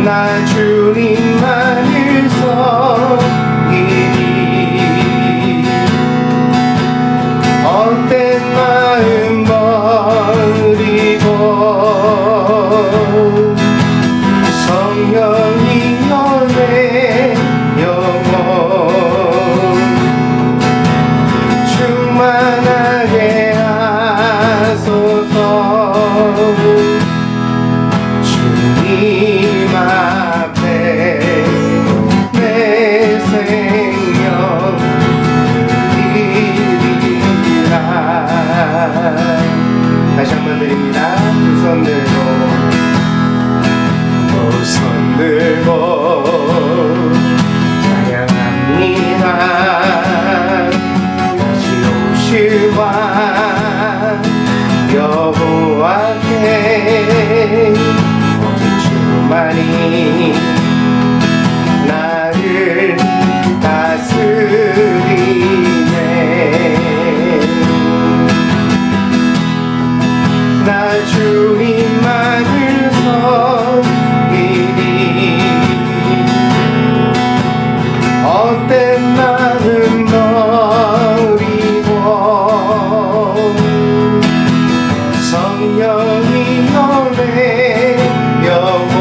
나 주님만을 섬기리. 헛된 마음 버리고 성령이여 내 영혼 충만하게 하소서. 주님 앞에 내 생명 드리리라. 다시 한번 드립니다. 두 손 들고 두 손 들고 찬양합니다. 다시 오시와 여호와께 오직 주만이 나를 다스리네. 나 주님만을 섬기리. 헛된 마음 버리고 성령이여 내 영혼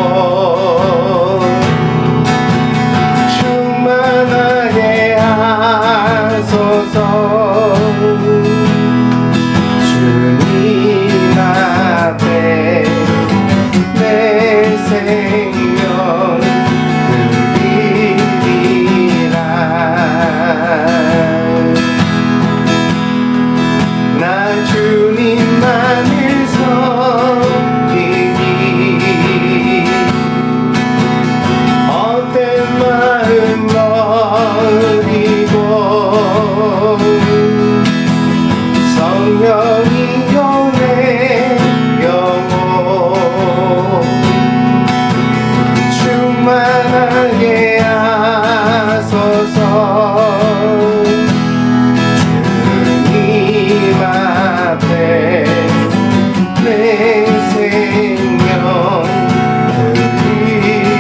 충만하게 하소서. 주님 앞에 내 생명 드리리라. 나 주님만을 섬기리. 헛된 마음 버리고 성령이여 내 영혼 충만하게 하소서. 주님 앞에 내 생명 드리리라.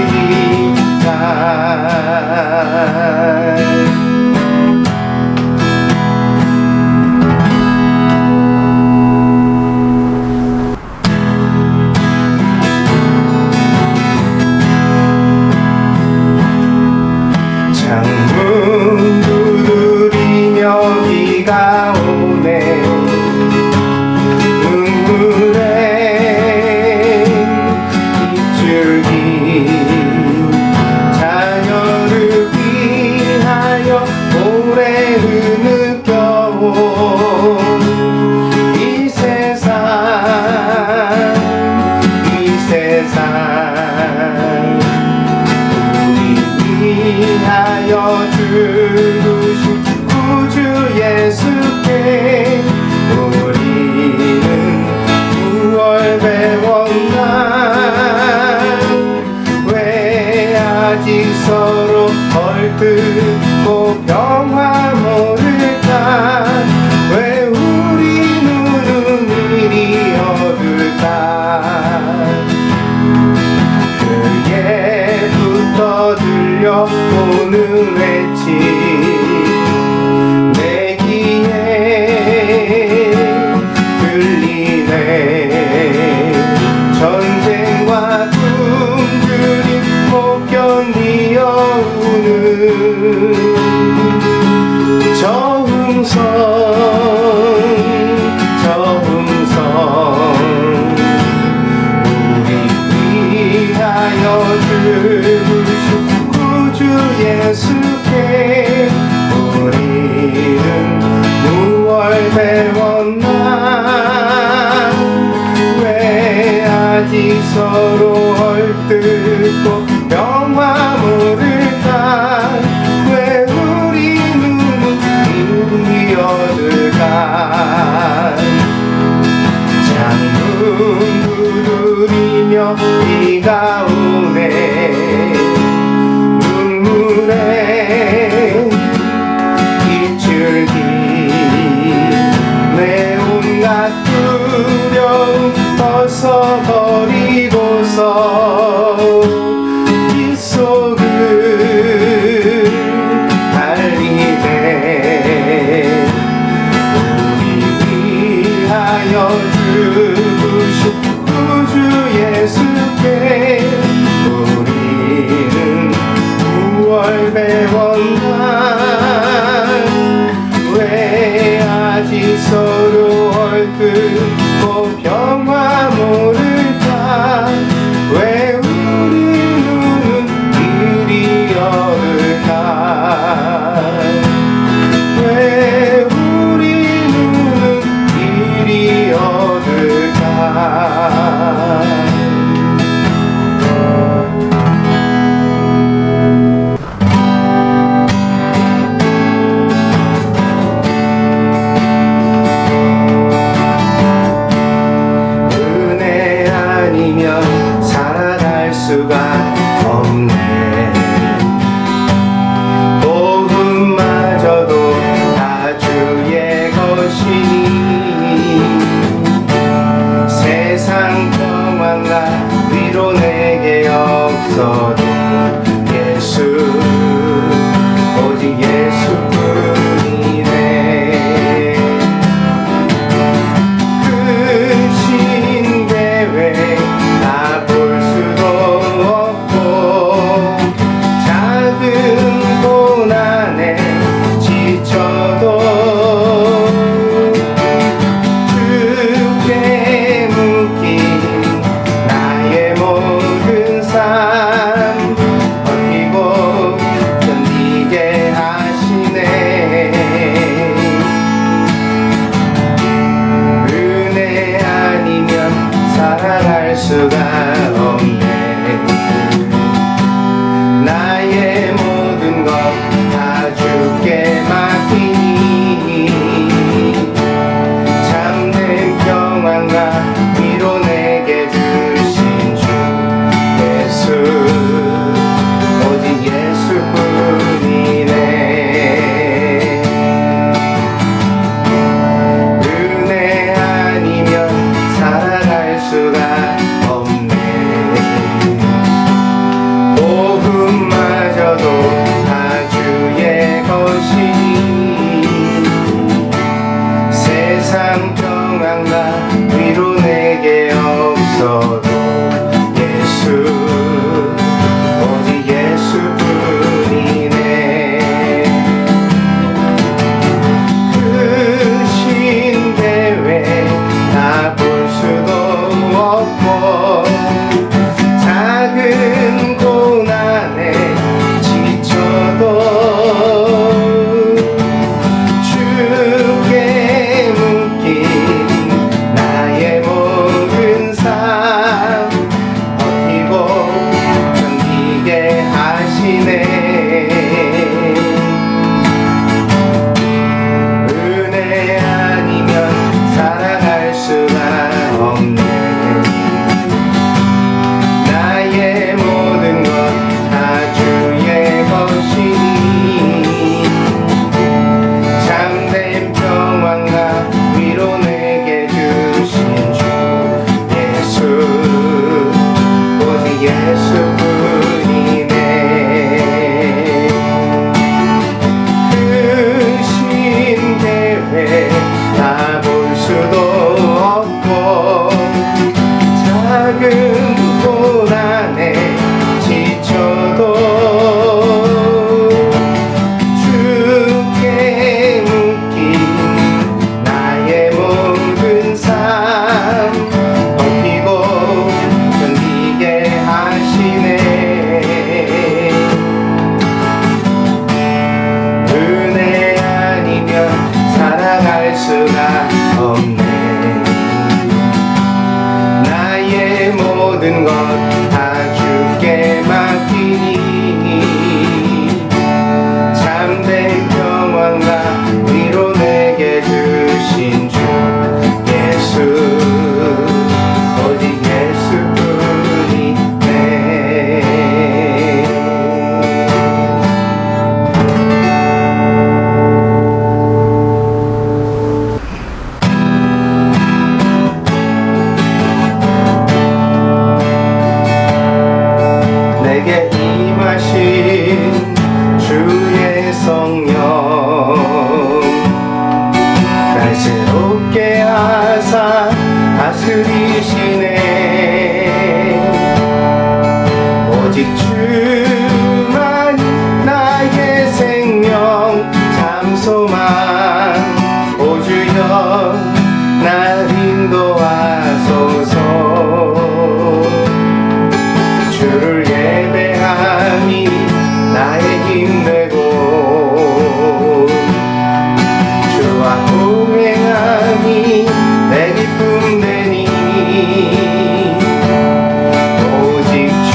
창문 두드리며 비가 오네. 눈물에 빗줄기 자녀를 위하여 오래 흐느껴온 이 세상 위하여 죽으신 구주 예수께 우리는 무얼 배웠나. 왜 아직 서로 헐뜯고 평화 모를까. 왜 우리 눈은 이리 어둘까. 그에부터 들려오는 외침 내 귀에 들리네. 전쟁과 굶주림 못 견디어 우는 저 음성 우리 위하여 죽으신 구주 예수께 우리는 무얼 배웠나. 왜 아직 서로 헐뜯고 평화 모를까. 왜 우리 눈은 이리 어둘까. 창문 두드리며 비가 오네. 눈물에 빗줄기 내 온갖 두려움 벗어버리고서 수가 없네. 복음마저도 다 주의 것이니 세상 평안과 위로 내게 없어도 예수 오직 예수뿐이네. 크신 계획 다 볼 수도 없고 작은 고난에 지쳐도 주께 묶인 나의 모든 삶 버티고 견디게 하시네. 은혜 아니면 살아갈 수가 없네. 나의 모든 것 다 주께 맡기니 참된 평안과 위로 내게 주신 주 예수 오직 예수뿐이네. 은혜 아니면 살아갈 수가 없네. 복음마저도 다 주의 것이니 세상 평안과 위로 내게 없어도 예수 오직 예수뿐이네. 크신 계획 다 볼 수도 없고 작은 고난에 지쳐도 주께 묶인 나의 모든 삶 버티고 견디게 하시네. 은혜 아니면 살아갈 수가 없네. 나의 모든 것 다 주의 것이니 참된 평안과 위로 내게 주신 주 예수 오직 예수뿐이네. 크신 계획 다 볼 수도 없고 작은 고난에 지쳐도 주께 묶인 나의 모든 삶 버티고 견디게 하시네. 은혜 아니면 살아갈 수가 없네. 나의 모든 것 다 주께 맡기니 참된 평안과 위로 내게 주신 주 예수 오직 예수뿐이네. 내게 임하신 주의 성령 날 새롭게 하사 다스리시네. 오직 주만 나의 생명 참 소망. 오 주여 날 인도하소서. 주를 예배함이 나의 힘되고 주와 동행함이 내 기쁨 되니 오직 주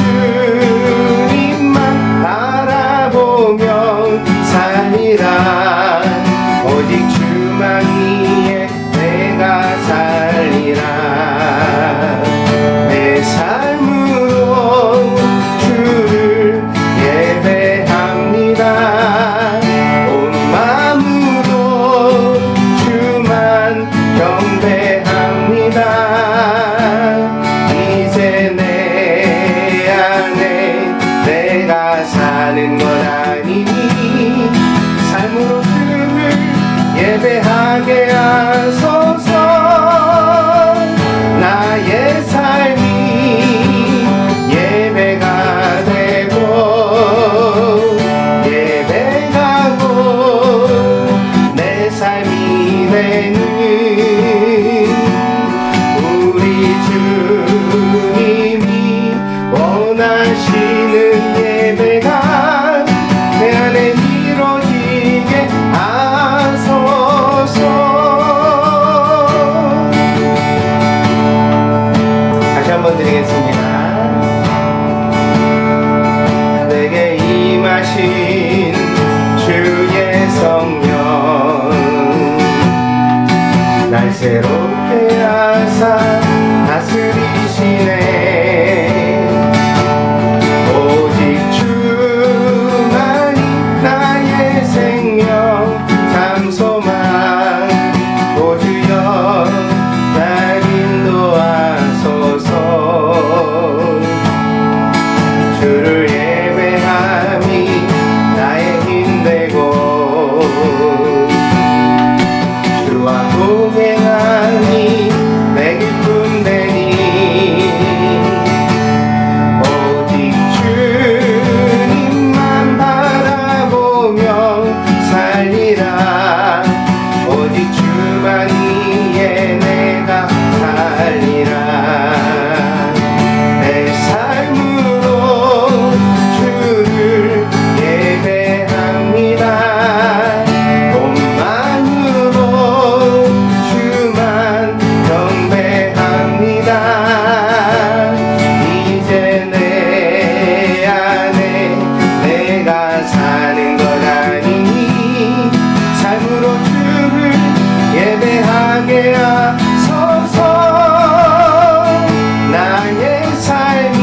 원하시는 예배가 내 안에 이루어지게 하소서. 다시 한번 드리겠습니다. 내게 임하신 주의 성령, 날 새롭게 하사 다스리시네. 오직 주만이 나의 생명 참 소망. 오 주여 날 인도하소서. 주를 예배함이 나의 힘되고 주와 동행하니 내 기쁨 되니. 오직 주님만 바라보며 살리라. 오직 주만이에 내가 살리라. 내 삶으로 주를 예배합니다. 몸만으로 주만 경배합니다. 이제 내 안에 내가 사는 것 아니니 삶으로 주를 예배하게 하소서. 나의 삶이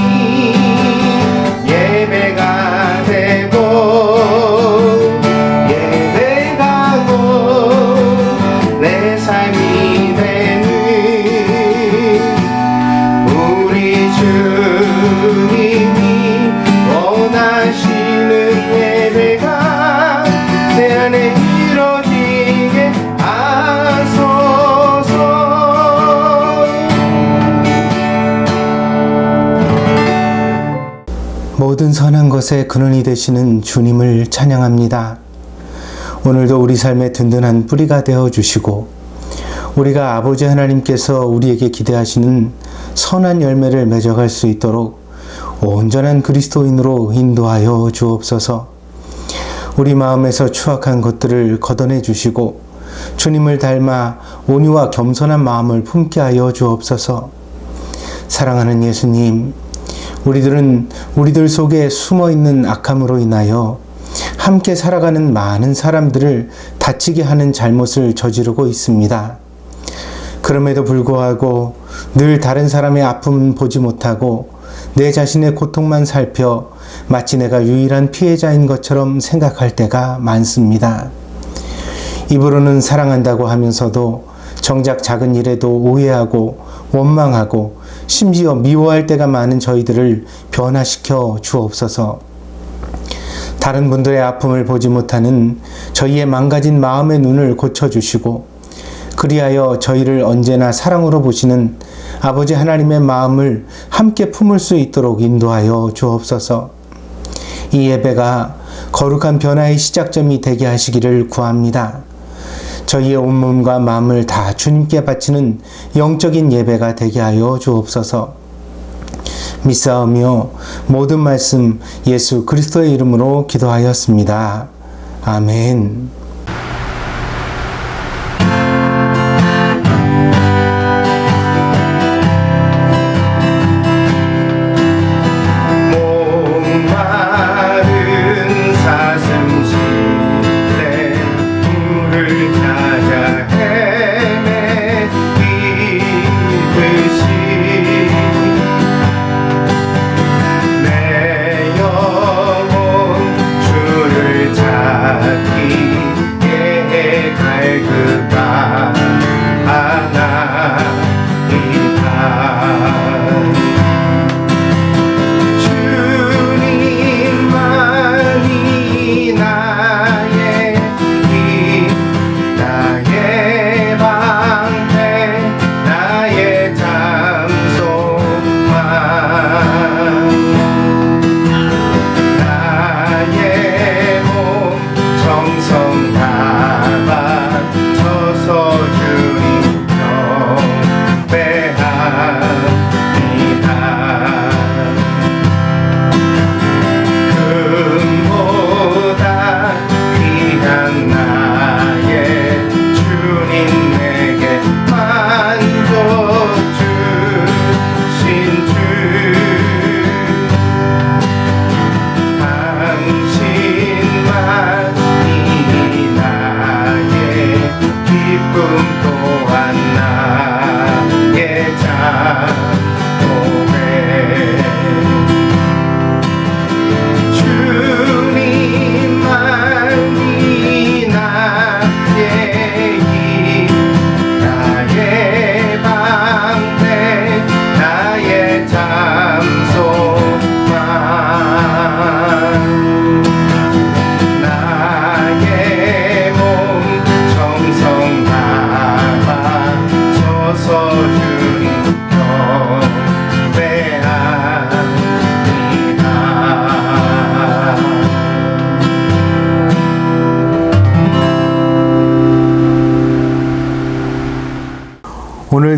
예배가 되고 예배가고 내 삶이 되는 우리 주님이 원하시는 예배가 내 안에 이루어지게 하소서. 모든 선한 것에 근원이 되시는 주님을 찬양합니다. 오늘도 우리 삶의 든든한 뿌리가 되어 주시고 우리가 아버지 하나님께서 우리에게 기대하시는 선한 열매를 맺어갈 수 있도록 온전한 그리스도인으로 인도하여 주옵소서. 우리 마음에서 추악한 것들을 걷어내 주시고 주님을 닮아 온유와 겸손한 마음을 품게 하여 주옵소서. 사랑하는 예수님, 우리들은 우리들 속에 숨어있는 악함으로 인하여 함께 살아가는 많은 사람들을 다치게 하는 잘못을 저지르고 있습니다. 그럼에도 불구하고 늘 다른 사람의 아픔은 보지 못하고 내 자신의 고통만 살펴 마치 내가 유일한 피해자인 것처럼 생각할 때가 많습니다. 입으로는 사랑한다고 하면서도 정작 작은 일에도 오해하고 원망하고 심지어 미워할 때가 많은 저희들을 변화시켜 주옵소서. 다른 분들의 아픔을 보지 못하는 저희의 망가진 마음의 눈을 고쳐주시고 그리하여 저희를 언제나 사랑으로 보시는 아버지 하나님의 마음을 함께 품을 수 있도록 인도하여 주옵소서. 이 예배가 거룩한 변화의 시작점이 되게 하시기를 구합니다. 저희의 온몸과 마음을 다 주님께 바치는 영적인 예배가 되게 하여 주옵소서. 믿사오며 모든 말씀 예수 그리스도의 이름으로 기도하였습니다. 아멘. 목마른 사슴실에 물을 찾아 헤매이듯이 내 영혼 주를 찾기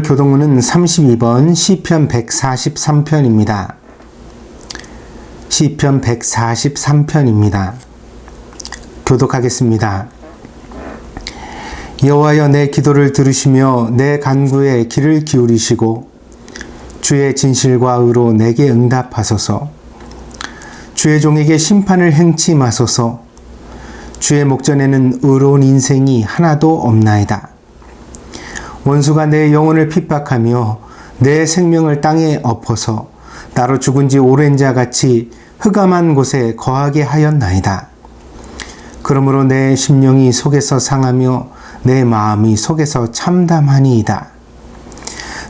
오늘 교동문은 32번 시편 143편입니다. 시편 143편입니다. 교독하겠습니다. 여호와여 내 기도를 들으시며 내 간구에 귀를 기울이시고 주의 진실과 의로 내게 응답하소서. 주의 종에게 심판을 행치 마소서. 주의 목전에는 의로운 인생이 하나도 없나이다. 원수가 내 영혼을 핍박하며 내 생명을 땅에 엎어서 나로 죽은 지 오랜 자 같이 흑암한 곳에 거하게 하였나이다. 그러므로 내 심령이 속에서 상하며 내 마음이 속에서 참담하니이다.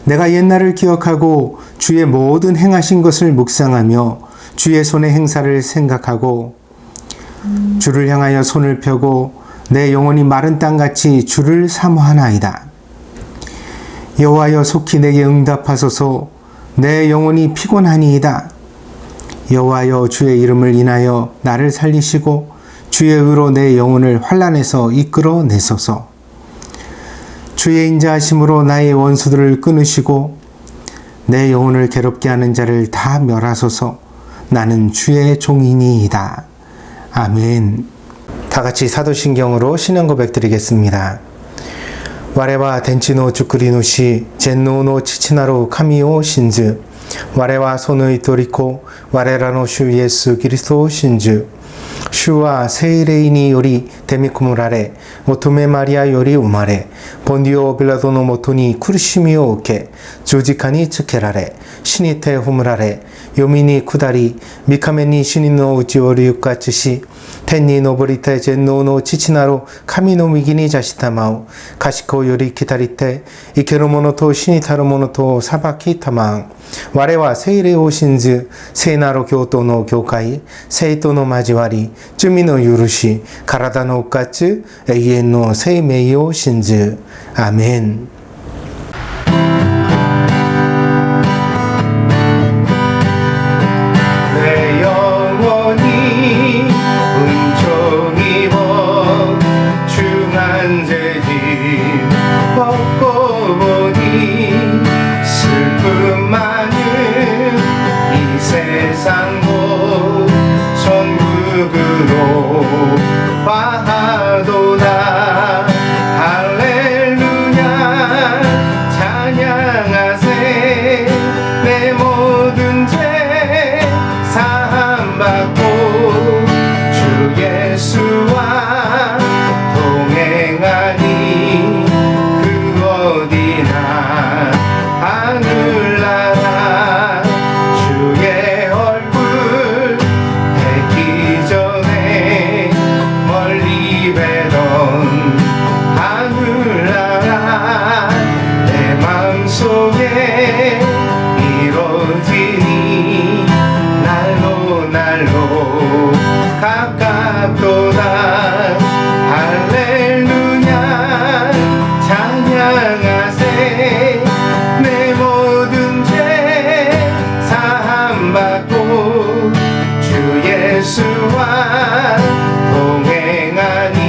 내가 옛날을 기억하고 주의 모든 행하신 것을 묵상하며 주의 손의 행사를 생각하고 주를 향하여 손을 펴고 내 영혼이 마른 땅같이 주를 사모하나이다. 여호와여 속히 내게 응답하소서. 내 영혼이 피곤하니이다. 여호와여 주의 이름을 인하여 나를 살리시고 주의 의로 내 영혼을 환난에서 이끌어 내소서. 주의 인자하심으로 나의 원수들을 끊으시고 내 영혼을 괴롭게 하는 자를 다 멸하소서. 나는 주의 종이니이다. 아멘. 다 같이 사도신경으로 신앙 고백 드리겠습니다. 와레와 덴치노 주크리노시 젠노노 치치나로 카미오 신즈 와레와 소노이 도리코 와레라노 슈 예수 그리스도 신즈 슈와 세이레이니 요리 데미쿠무라레 오토메 마리아 요리 우마레 본디오 빌라도노 모토니 쿠르시미오 오케 조지카니 츠케라레 시니테 후무라레 요미니 쿠다리 미카메니 시니노 우지오리 유카츠시 텐니 노보리테 젠노노 치치나로 카미노 미기니 자시타마오 가시코 요리 키타리테 이케로모노토 시니타로모노토 사바키타망 와레와 세이레오 신즈 세나로 교토노 교카이 세이토노 마지와리 쯔미노 유루시 가라다노 오카츠 에이엔노 세이메이오 신즈 아멘. 내 영혼이 은총입어 중한 죄짐 벗고 보니 슬픔 많은 이 세상 곧 천국으로 화하도다. 할렐루야 찬양하세. 내 모든 죄 사함받고 주 예수와 동행하니 그 어디나 하늘나라. 주의 얼굴 뵙기 전에 멀리 뵈던 하늘나라 내 마음속에 이루어지니 날로 날로 가깝도다. 할렐루야 찬양하세. 내 모든 죄 사함받고 주 예수와 동행하니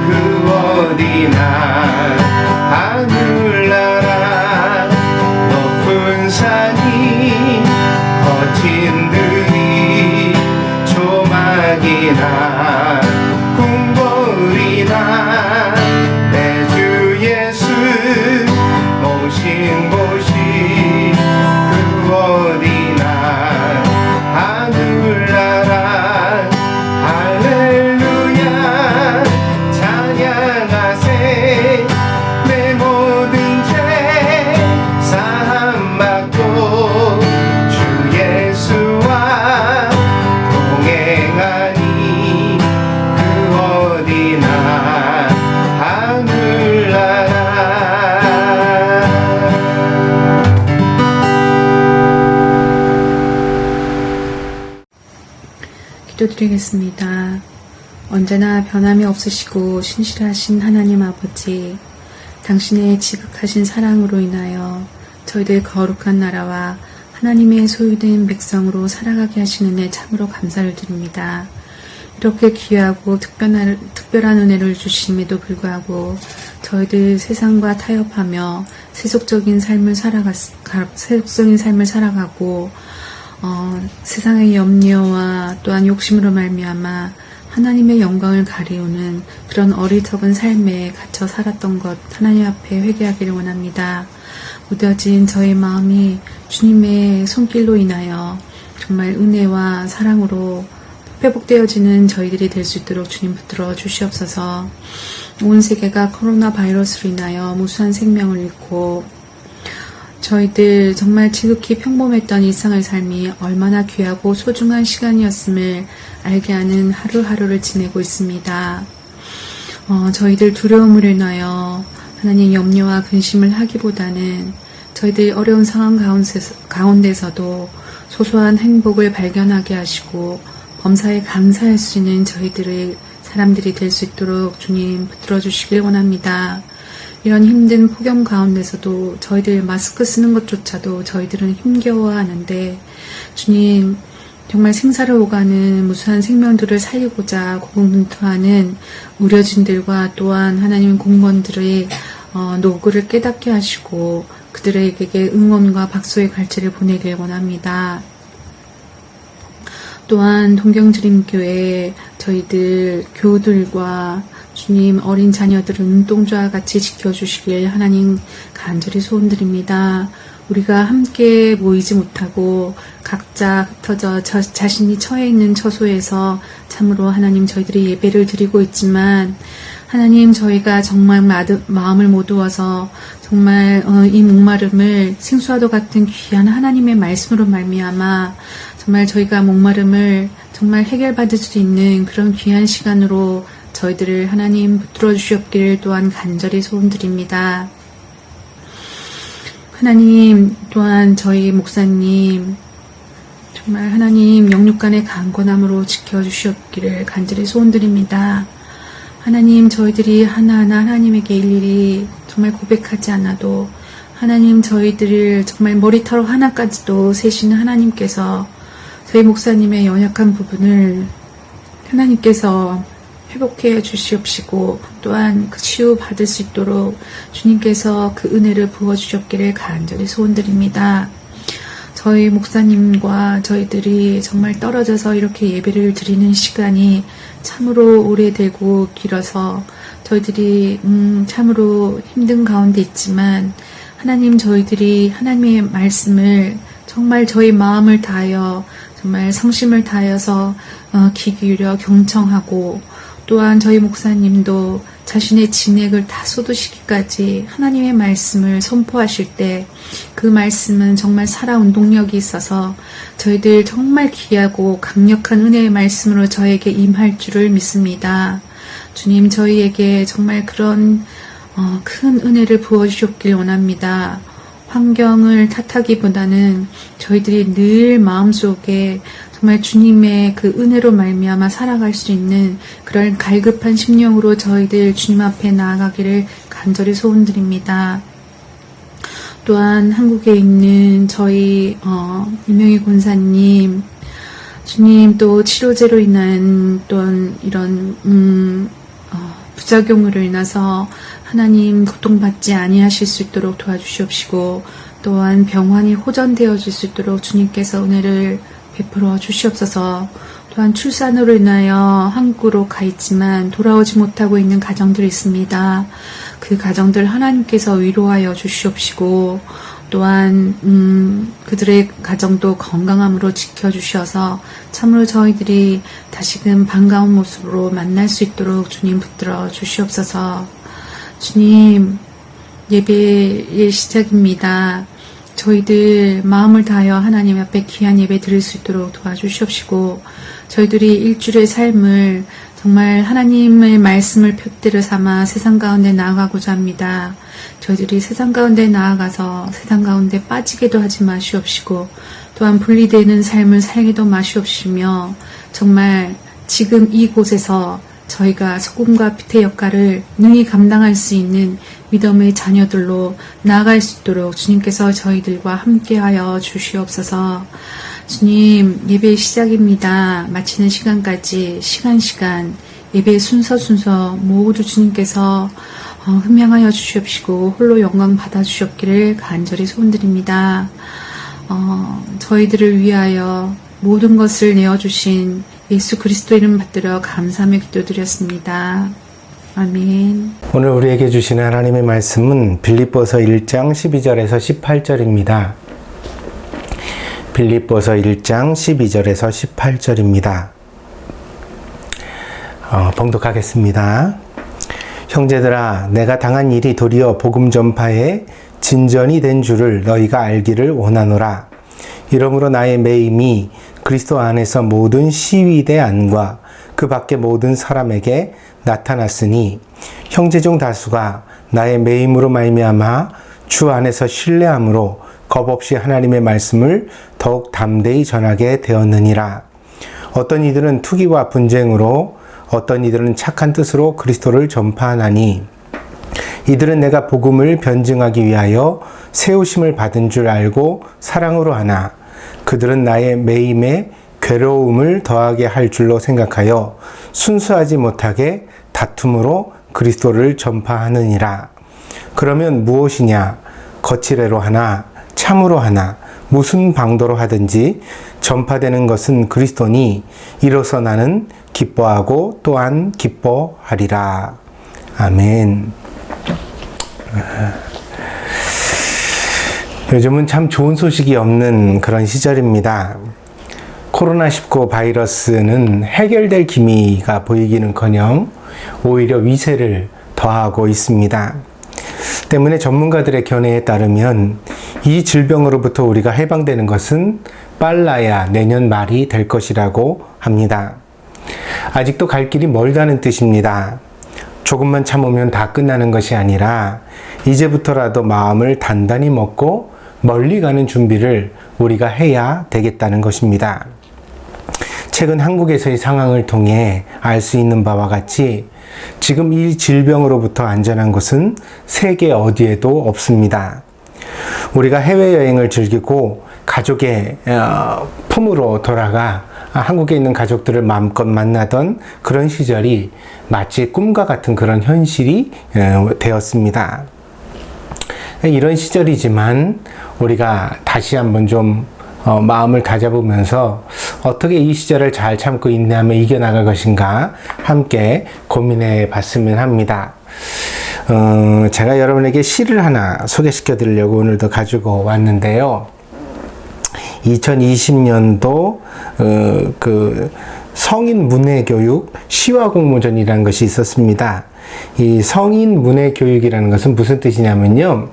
그 어디나 하늘나라. 높은 산이 거친 들이 조막이나 궁궐이나 내 주 예수 모신 곳이 그 어디나 하늘나라. 할렐루야 찬양하세. 내 모든 죄 사함받고 주 예수와 동행하니 그 어디나 하늘나라. 기도드리겠습니다. 언제나 변함이 없으시고 신실하신 하나님 아버지, 당신의 지극하신 사랑으로 인하여 저희들 거룩한 나라와 하나님의 소유된 백성으로 살아가게 하시는 데 참으로 감사를 드립니다. 이렇게 귀하고 특별한 은혜를 주심에도 불구하고 저희들 세상과 타협하며 세속적인 삶을 살아가고 세상의 염려와 또한 욕심으로 말미암아 하나님의 영광을 가리우는 그런 어리석은 삶에 갇혀 살았던 것 하나님 앞에 회개하기를 원합니다. 무뎌진 저의 마음이 주님의 손길로 인하여 정말 은혜와 사랑으로 회복되어지는 저희들이 될 수 있도록 주님 붙들어 주시옵소서. 온 세계가 코로나 바이러스로 인하여 무수한 생명을 잃고 저희들 정말 지극히 평범했던 일상의 삶이 얼마나 귀하고 소중한 시간이었음을 알게 하는 하루하루를 지내고 있습니다. 저희들 두려움을 인하여 하나님 염려와 근심을 하기보다는 저희들이 어려운 상황 가운데서도 소소한 행복을 발견하게 하시고 범사에 감사할 수 있는 저희들의 사람들이 될 수 있도록 주님 붙들어 주시길 원합니다. 이런 힘든 폭염 가운데서도 저희들 마스크 쓰는 것조차도 저희들은 힘겨워하는데 주님 정말 생사를 오가는 무수한 생명들을 살리고자 고군분투하는 의료진들과 또한 하나님 공무원들의 노고를 깨닫게 하시고 그들에게 응원과 박수의 갈채를 보내길 원합니다. 또한 동경드림교회 저희들 교우들과 주님 어린 자녀들을 눈동자와 같이 지켜주시길 하나님 간절히 소원드립니다. 우리가 함께 모이지 못하고 각자 흩어져 자신이 처해 있는 처소에서 참으로 하나님 저희들이 예배를 드리고 있지만 하나님 저희가 정말 마음을 모두어서 정말 이 목마름을 생수와도 같은 귀한 하나님의 말씀으로 말미암아 정말 저희가 목마름을 정말 해결받을 수 있는 그런 귀한 시간으로 저희들을 하나님 붙들어 주시옵기를 또한 간절히 소원드립니다. 하나님 또한 저희 목사님 정말 하나님 영육간의 강건함으로 지켜주시옵기를 간절히 소원드립니다. 하나님 저희들이 하나하나 하나님에게 일일이 정말 고백하지 않아도 하나님 저희들을 정말 머리털 하나까지도 세시는 하나님께서 저희 목사님의 연약한 부분을 하나님께서 회복해 주시옵시고 또한 그 치유받을 수 있도록 주님께서 그 은혜를 부어주셨기를 간절히 소원드립니다. 저희 목사님과 저희들이 정말 떨어져서 이렇게 예배를 드리는 시간이 참으로 오래되고 길어서 저희들이 참으로 힘든 가운데 있지만 하나님 저희들이 하나님의 말씀을 정말 저희 마음을 다하여 정말 성심을 다하여서 귀 기울여 경청하고 또한 저희 목사님도 자신의 진액을 다 쏟으시기까지 하나님의 말씀을 선포하실 때 그 말씀은 정말 살아운동력이 있어서 저희들 정말 귀하고 강력한 은혜의 말씀으로 저에게 임할 줄을 믿습니다. 주님 저희에게 정말 그런 큰 은혜를 부어주셨길 원합니다. 환경을 탓하기보다는 저희들이 늘 마음속에 정말 주님의 그 은혜로 말미암아 살아갈 수 있는 그런 갈급한 심령으로 저희들 주님 앞에 나아가기를 간절히 소원드립니다. 또한 한국에 있는 저희 이명희 권사님 주님 또 치료제로 인한 또한 이런 부작용으로 인해서 하나님 고통받지 아니하실 수 있도록 도와주시옵시고 또한 병환이 호전되어질 수 있도록 주님께서 은혜를 베풀어 주시옵소서. 또한 출산으로 인하여 한국으로 가 있지만 돌아오지 못하고 있는 가정들이 있습니다. 그 가정들 하나님께서 위로하여 주시옵시고 또한 그들의 가정도 건강함으로 지켜주셔서 참으로 저희들이 다시금 반가운 모습으로 만날 수 있도록 주님 붙들어 주시옵소서. 주님 예배의 시작입니다. 저희들 마음을 다하여 하나님 앞에 귀한 예배 드릴 수 있도록 도와주시옵시고 저희들이 일주일의 삶을 정말 하나님의 말씀을 표대로 삼아 세상 가운데 나아가고자 합니다. 저희들이 세상 가운데 나아가서 세상 가운데 빠지게도 하지 마시옵시고 또한 분리되는 삶을 살게도 마시옵시며 정말 지금 이곳에서 저희가 소금과 빛의 역할을 능히 감당할 수 있는 믿음의 자녀들로 나아갈 수 있도록 주님께서 저희들과 함께하여 주시옵소서. 주님 예배의 시작입니다. 마치는 시간까지 시간 예배의 순서 모두 주님께서 흠양하여 주시옵시고 홀로 영광 받아 주셨기를 간절히 소원드립니다. 저희들을 위하여 모든 것을 내어주신 예수 그리스도 이름 받들어 감사하며 기도드렸습니다. 아멘. 오늘 우리에게 주시는 하나님의 말씀은 빌립보서 1장 12절에서 18절입니다. 빌립보서 1장 12절에서 18절입니다. 봉독하겠습니다. 형제들아, 내가 당한 일이 도리어 복음 전파에 진전이 된 줄을 너희가 알기를 원하노라. 이러므로 나의 매임이 그리스도 안에서 모든 시위대 안과 그 밖의 모든 사람에게 나타났으니 형제 중 다수가 나의 매임으로 말미암아 주 안에서 신뢰함으로 겁없이 하나님의 말씀을 더욱 담대히 전하게 되었느니라. 어떤 이들은 투기와 분쟁으로, 어떤 이들은 착한 뜻으로 그리스도를 전파하나니 이들은 내가 복음을 변증하기 위하여 세우심을 받은 줄 알고 사랑으로 하나 그들은 나의 매임에 괴로움을 더하게 할 줄로 생각하여 순수하지 못하게 다툼으로 그리스도를 전파하느니라. 그러면 무엇이냐? 거칠애로 하나 참으로 하나 무슨 방도로 하든지 전파되는 것은 그리스도니 이로써 나는 기뻐하고 또한 기뻐하리라. 아멘. 요즘은 참 좋은 소식이 없는 그런 시절입니다. 코로나19 바이러스는 해결될 기미가 보이기는커녕 오히려 위세를 더하고 있습니다. 때문에 전문가들의 견해에 따르면 이 질병으로부터 우리가 해방되는 것은 빨라야 내년 말이 될 것이라고 합니다. 아직도 갈 길이 멀다는 뜻입니다. 조금만 참으면 다 끝나는 것이 아니라 이제부터라도 마음을 단단히 먹고 멀리 가는 준비를 우리가 해야 되겠다는 것입니다. 최근 한국에서의 상황을 통해 알 수 있는 바와 같이 지금 이 질병으로부터 안전한 곳은 세계 어디에도 없습니다. 우리가 해외여행을 즐기고 가족의 품으로 돌아가 한국에 있는 가족들을 마음껏 만나던 그런 시절이 마치 꿈과 같은 그런 현실이 되었습니다. 이런 시절이지만 우리가 다시 한번 좀 마음을 다잡으면서 어떻게 이 시절을 잘 참고 인내하며 이겨나갈 것인가 함께 고민해 봤으면 합니다. 제가 여러분에게 시를 하나 소개시켜 드리려고 오늘도 가지고 왔는데요. 2020년도 그 성인 문해교육 시화 공모전이라는 것이 있었습니다. 이 성인 문해교육이라는 것은 무슨 뜻이냐면요.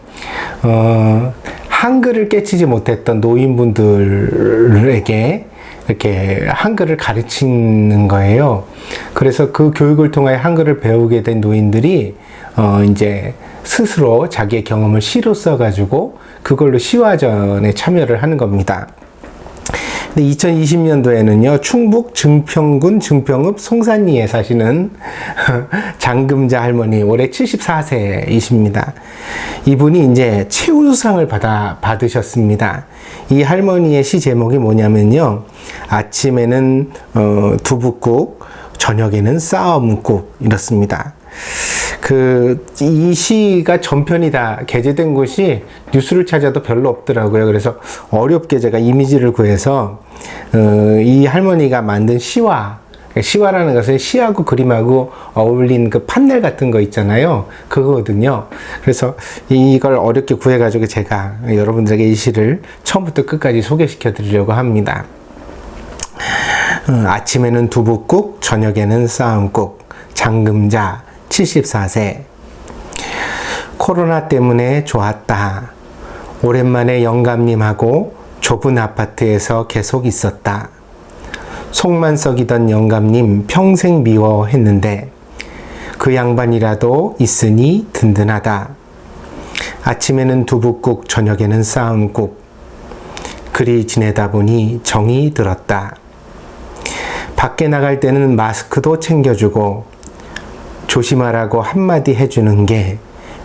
한글을 깨치지 못했던 노인분들에게 이렇게 한글을 가르치는 거예요. 그래서 그 교육을 통해 한글을 배우게 된 노인들이 이제 스스로 자기의 경험을 시로 써가지고 그걸로 시화전에 참여를 하는 겁니다. 근데 2020년도에는요, 충북 증평군 증평읍 송산리에 사시는 장금자 할머니, 올해 74세이십니다. 이분이 이제 최우수상을 받으셨습니다. 이 할머니의 시 제목이 뭐냐면요, 아침에는 두부국, 저녁에는 싸움국, 이렇습니다. 이 시가 전편이 다 게재된 곳이 뉴스를 찾아도 별로 없더라고요. 그래서 어렵게 제가 이미지를 구해서 이 할머니가 만든 시화라는 것은 시하고 그림하고 어울린 그 판넬 같은 거 있잖아요. 그거거든요. 그래서 이걸 어렵게 구해가지고 제가 여러분들에게 이 시를 처음부터 끝까지 소개시켜 드리려고 합니다. 아침에는 두부국, 저녁에는 싸움국, 장금자 74세. 코로나 때문에 좋았다. 오랜만에 영감님하고 좁은 아파트에서 계속 있었다. 속만 썩이던 영감님 평생 미워했는데 그 양반이라도 있으니 든든하다. 아침에는 두부국, 저녁에는 싸움국. 그리 지내다 보니 정이 들었다. 밖에 나갈 때는 마스크도 챙겨주고 조심하라고 한마디 해주는 게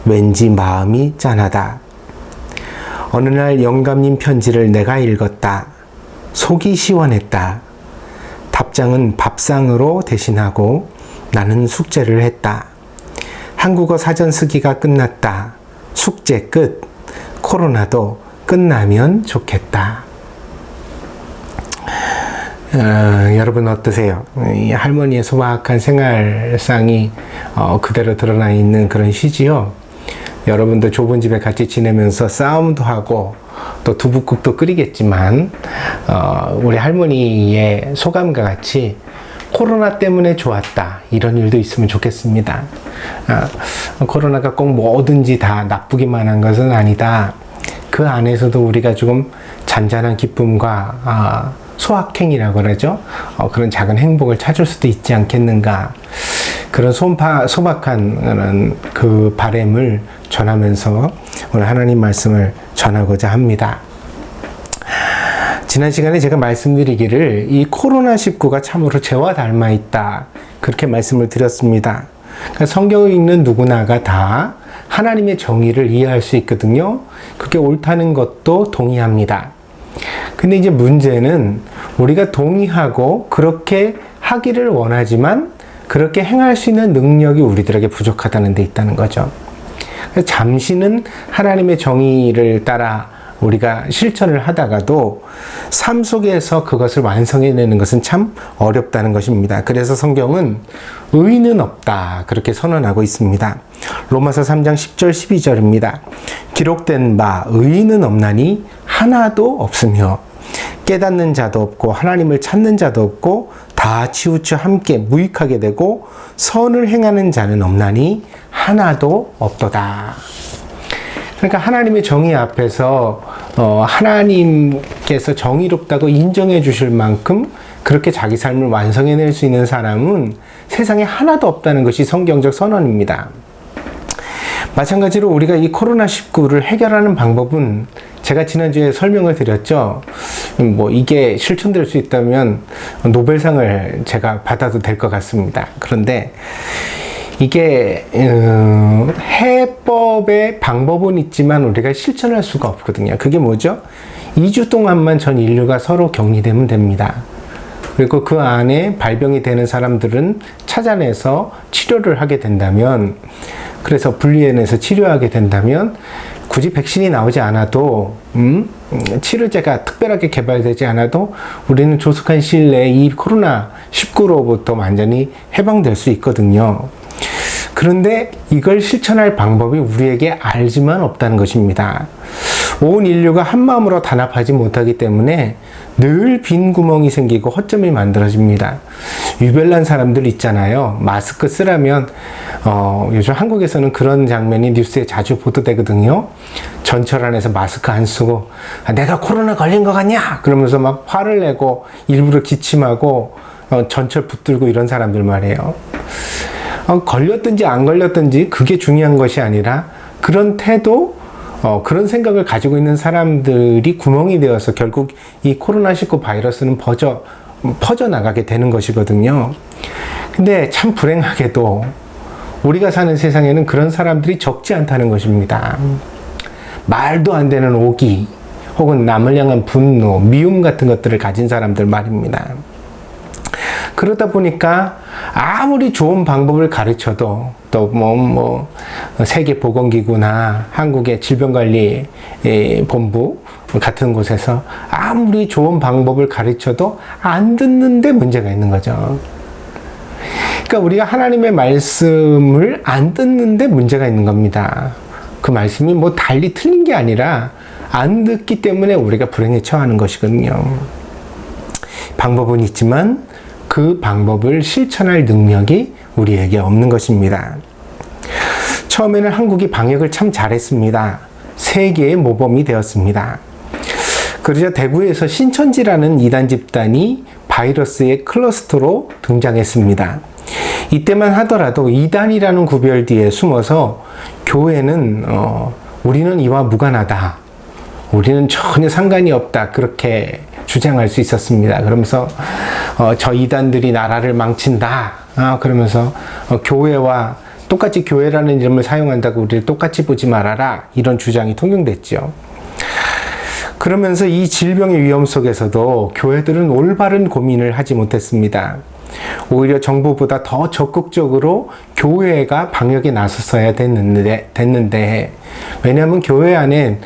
왠지 마음이 짠하다. 어느 날 영감님 편지를 내가 읽었다. 속이 시원했다. 답장은 밥상으로 대신하고 나는 숙제를 했다. 한국어 사전 쓰기가 끝났다. 숙제 끝. 코로나도 끝나면 좋겠다. 여러분 어떠세요? 이 할머니의 소박한 생활상이 그대로 드러나 있는 그런 시지요. 여러분도 좁은 집에 같이 지내면서 싸움도 하고 또 두부국도 끓이겠지만 우리 할머니의 소감과 같이 코로나 때문에 좋았다 이런 일도 있으면 좋겠습니다. 코로나가 꼭 뭐든지 다 나쁘기만 한 것은 아니다. 그 안에서도 우리가 조금 잔잔한 기쁨과 소확행이라고 그러죠. 그런 작은 행복을 찾을 수도 있지 않겠는가. 그런 소박한 그 바램을 전하면서 오늘 하나님 말씀을 전하고자 합니다. 지난 시간에 제가 말씀드리기를 이 코로나19가 참으로 죄와 닮아 있다. 그렇게 말씀을 드렸습니다. 그러니까 성경을 읽는 누구나가 다 하나님의 정의를 이해할 수 있거든요. 그게 옳다는 것도 동의합니다. 근데 이제 문제는 우리가 동의하고 그렇게 하기를 원하지만 그렇게 행할 수 있는 능력이 우리들에게 부족하다는 데 있다는 거죠. 잠시는 하나님의 정의를 따라 우리가 실천을 하다가도 삶 속에서 그것을 완성해내는 것은 참 어렵다는 것입니다. 그래서 성경은 의는 없다 그렇게 선언하고 있습니다. 로마서 3장 10절 12절입니다. 기록된 바 의인은 없나니 하나도 없으며 깨닫는 자도 없고 하나님을 찾는 자도 없고 다 치우쳐 함께 무익하게 되고 선을 행하는 자는 없나니 하나도 없도다. 그러니까 하나님의 정의 앞에서 하나님께서 정의롭다고 인정해 주실 만큼 그렇게 자기 삶을 완성해낼 수 있는 사람은 세상에 하나도 없다는 것이 성경적 선언입니다. 마찬가지로 우리가 이 코로나19를 해결하는 방법은 제가 지난주에 설명을 드렸죠. 뭐 이게 실천될 수 있다면 노벨상을 제가 받아도 될 것 같습니다. 그런데 이게 해법의 방법은 있지만 우리가 실천할 수가 없거든요. 그게 뭐죠? 2주 동안만 전 인류가 서로 격리되면 됩니다. 그리고 그 안에 발병이 되는 사람들은 찾아내서 치료를 하게 된다면, 그래서 분리해내서 치료하게 된다면 굳이 백신이 나오지 않아도 치료제가 특별하게 개발되지 않아도 우리는 조속한 시일 내에 이 코로나19로부터 완전히 해방될 수 있거든요. 그런데 이걸 실천할 방법이 우리에게 알지만 없다는 것입니다. 온 인류가 한 마음으로 단합하지 못하기 때문에 늘 빈 구멍이 생기고 허점이 만들어집니다. 유별난 사람들 있잖아요. 마스크 쓰라면 요즘 한국에서는 그런 장면이 뉴스에 자주 보도되거든요. 전철 안에서 마스크 안 쓰고 내가 코로나 걸린 거 같냐? 그러면서 막 화를 내고 일부러 기침하고 전철 붙들고 이런 사람들 말이에요. 걸렸든지 안 걸렸든지 그게 중요한 것이 아니라 그런 태도, 그런 생각을 가지고 있는 사람들이 구멍이 되어서 결국 이 코로나19 바이러스는 퍼져나가게 되는 것이거든요. 근데 참 불행하게도 우리가 사는 세상에는 그런 사람들이 적지 않다는 것입니다. 말도 안 되는 오기 혹은 남을 향한 분노, 미움 같은 것들을 가진 사람들 말입니다. 그러다 보니까 아무리 좋은 방법을 가르쳐도 또 세계보건기구나 한국의 질병관리본부 같은 곳에서 아무리 좋은 방법을 가르쳐도 안 듣는데 문제가 있는 거죠. 그러니까 우리가 하나님의 말씀을 안 듣는데 문제가 있는 겁니다. 그 말씀이 뭐 달리 틀린 게 아니라 안 듣기 때문에 우리가 불행에 처하는 것이거든요. 방법은 있지만 그 방법을 실천할 능력이 우리에게 없는 것입니다. 처음에는 한국이 방역을 참 잘했습니다. 세계의 모범이 되었습니다. 그러자 대구에서 신천지라는 이단 집단이 바이러스의 클러스터로 등장했습니다. 이때만 하더라도 이단이라는 구별 뒤에 숨어서 교회는 우리는 이와 무관하다. 우리는 전혀 상관이 없다. 그렇게 주장할 수 있었습니다. 그러면서 저 이단들이 나라를 망친다. 그러면서 교회와 똑같이 교회라는 이름을 사용한다고 우리를 똑같이 보지 말아라. 이런 주장이 통용됐죠. 그러면서 이 질병의 위험 속에서도 교회들은 올바른 고민을 하지 못했습니다. 오히려 정부보다 더 적극적으로 교회가 방역에 나섰어야 됐는데 왜냐하면 교회 안에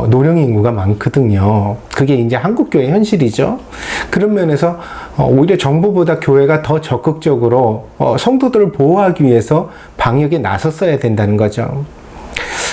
노령 인구가 많거든요. 그게 이제 한국교회 현실이죠. 그런 면에서 오히려 정부보다 교회가 더 적극적으로 성도들을 보호하기 위해서 방역에 나섰어야 된다는 거죠.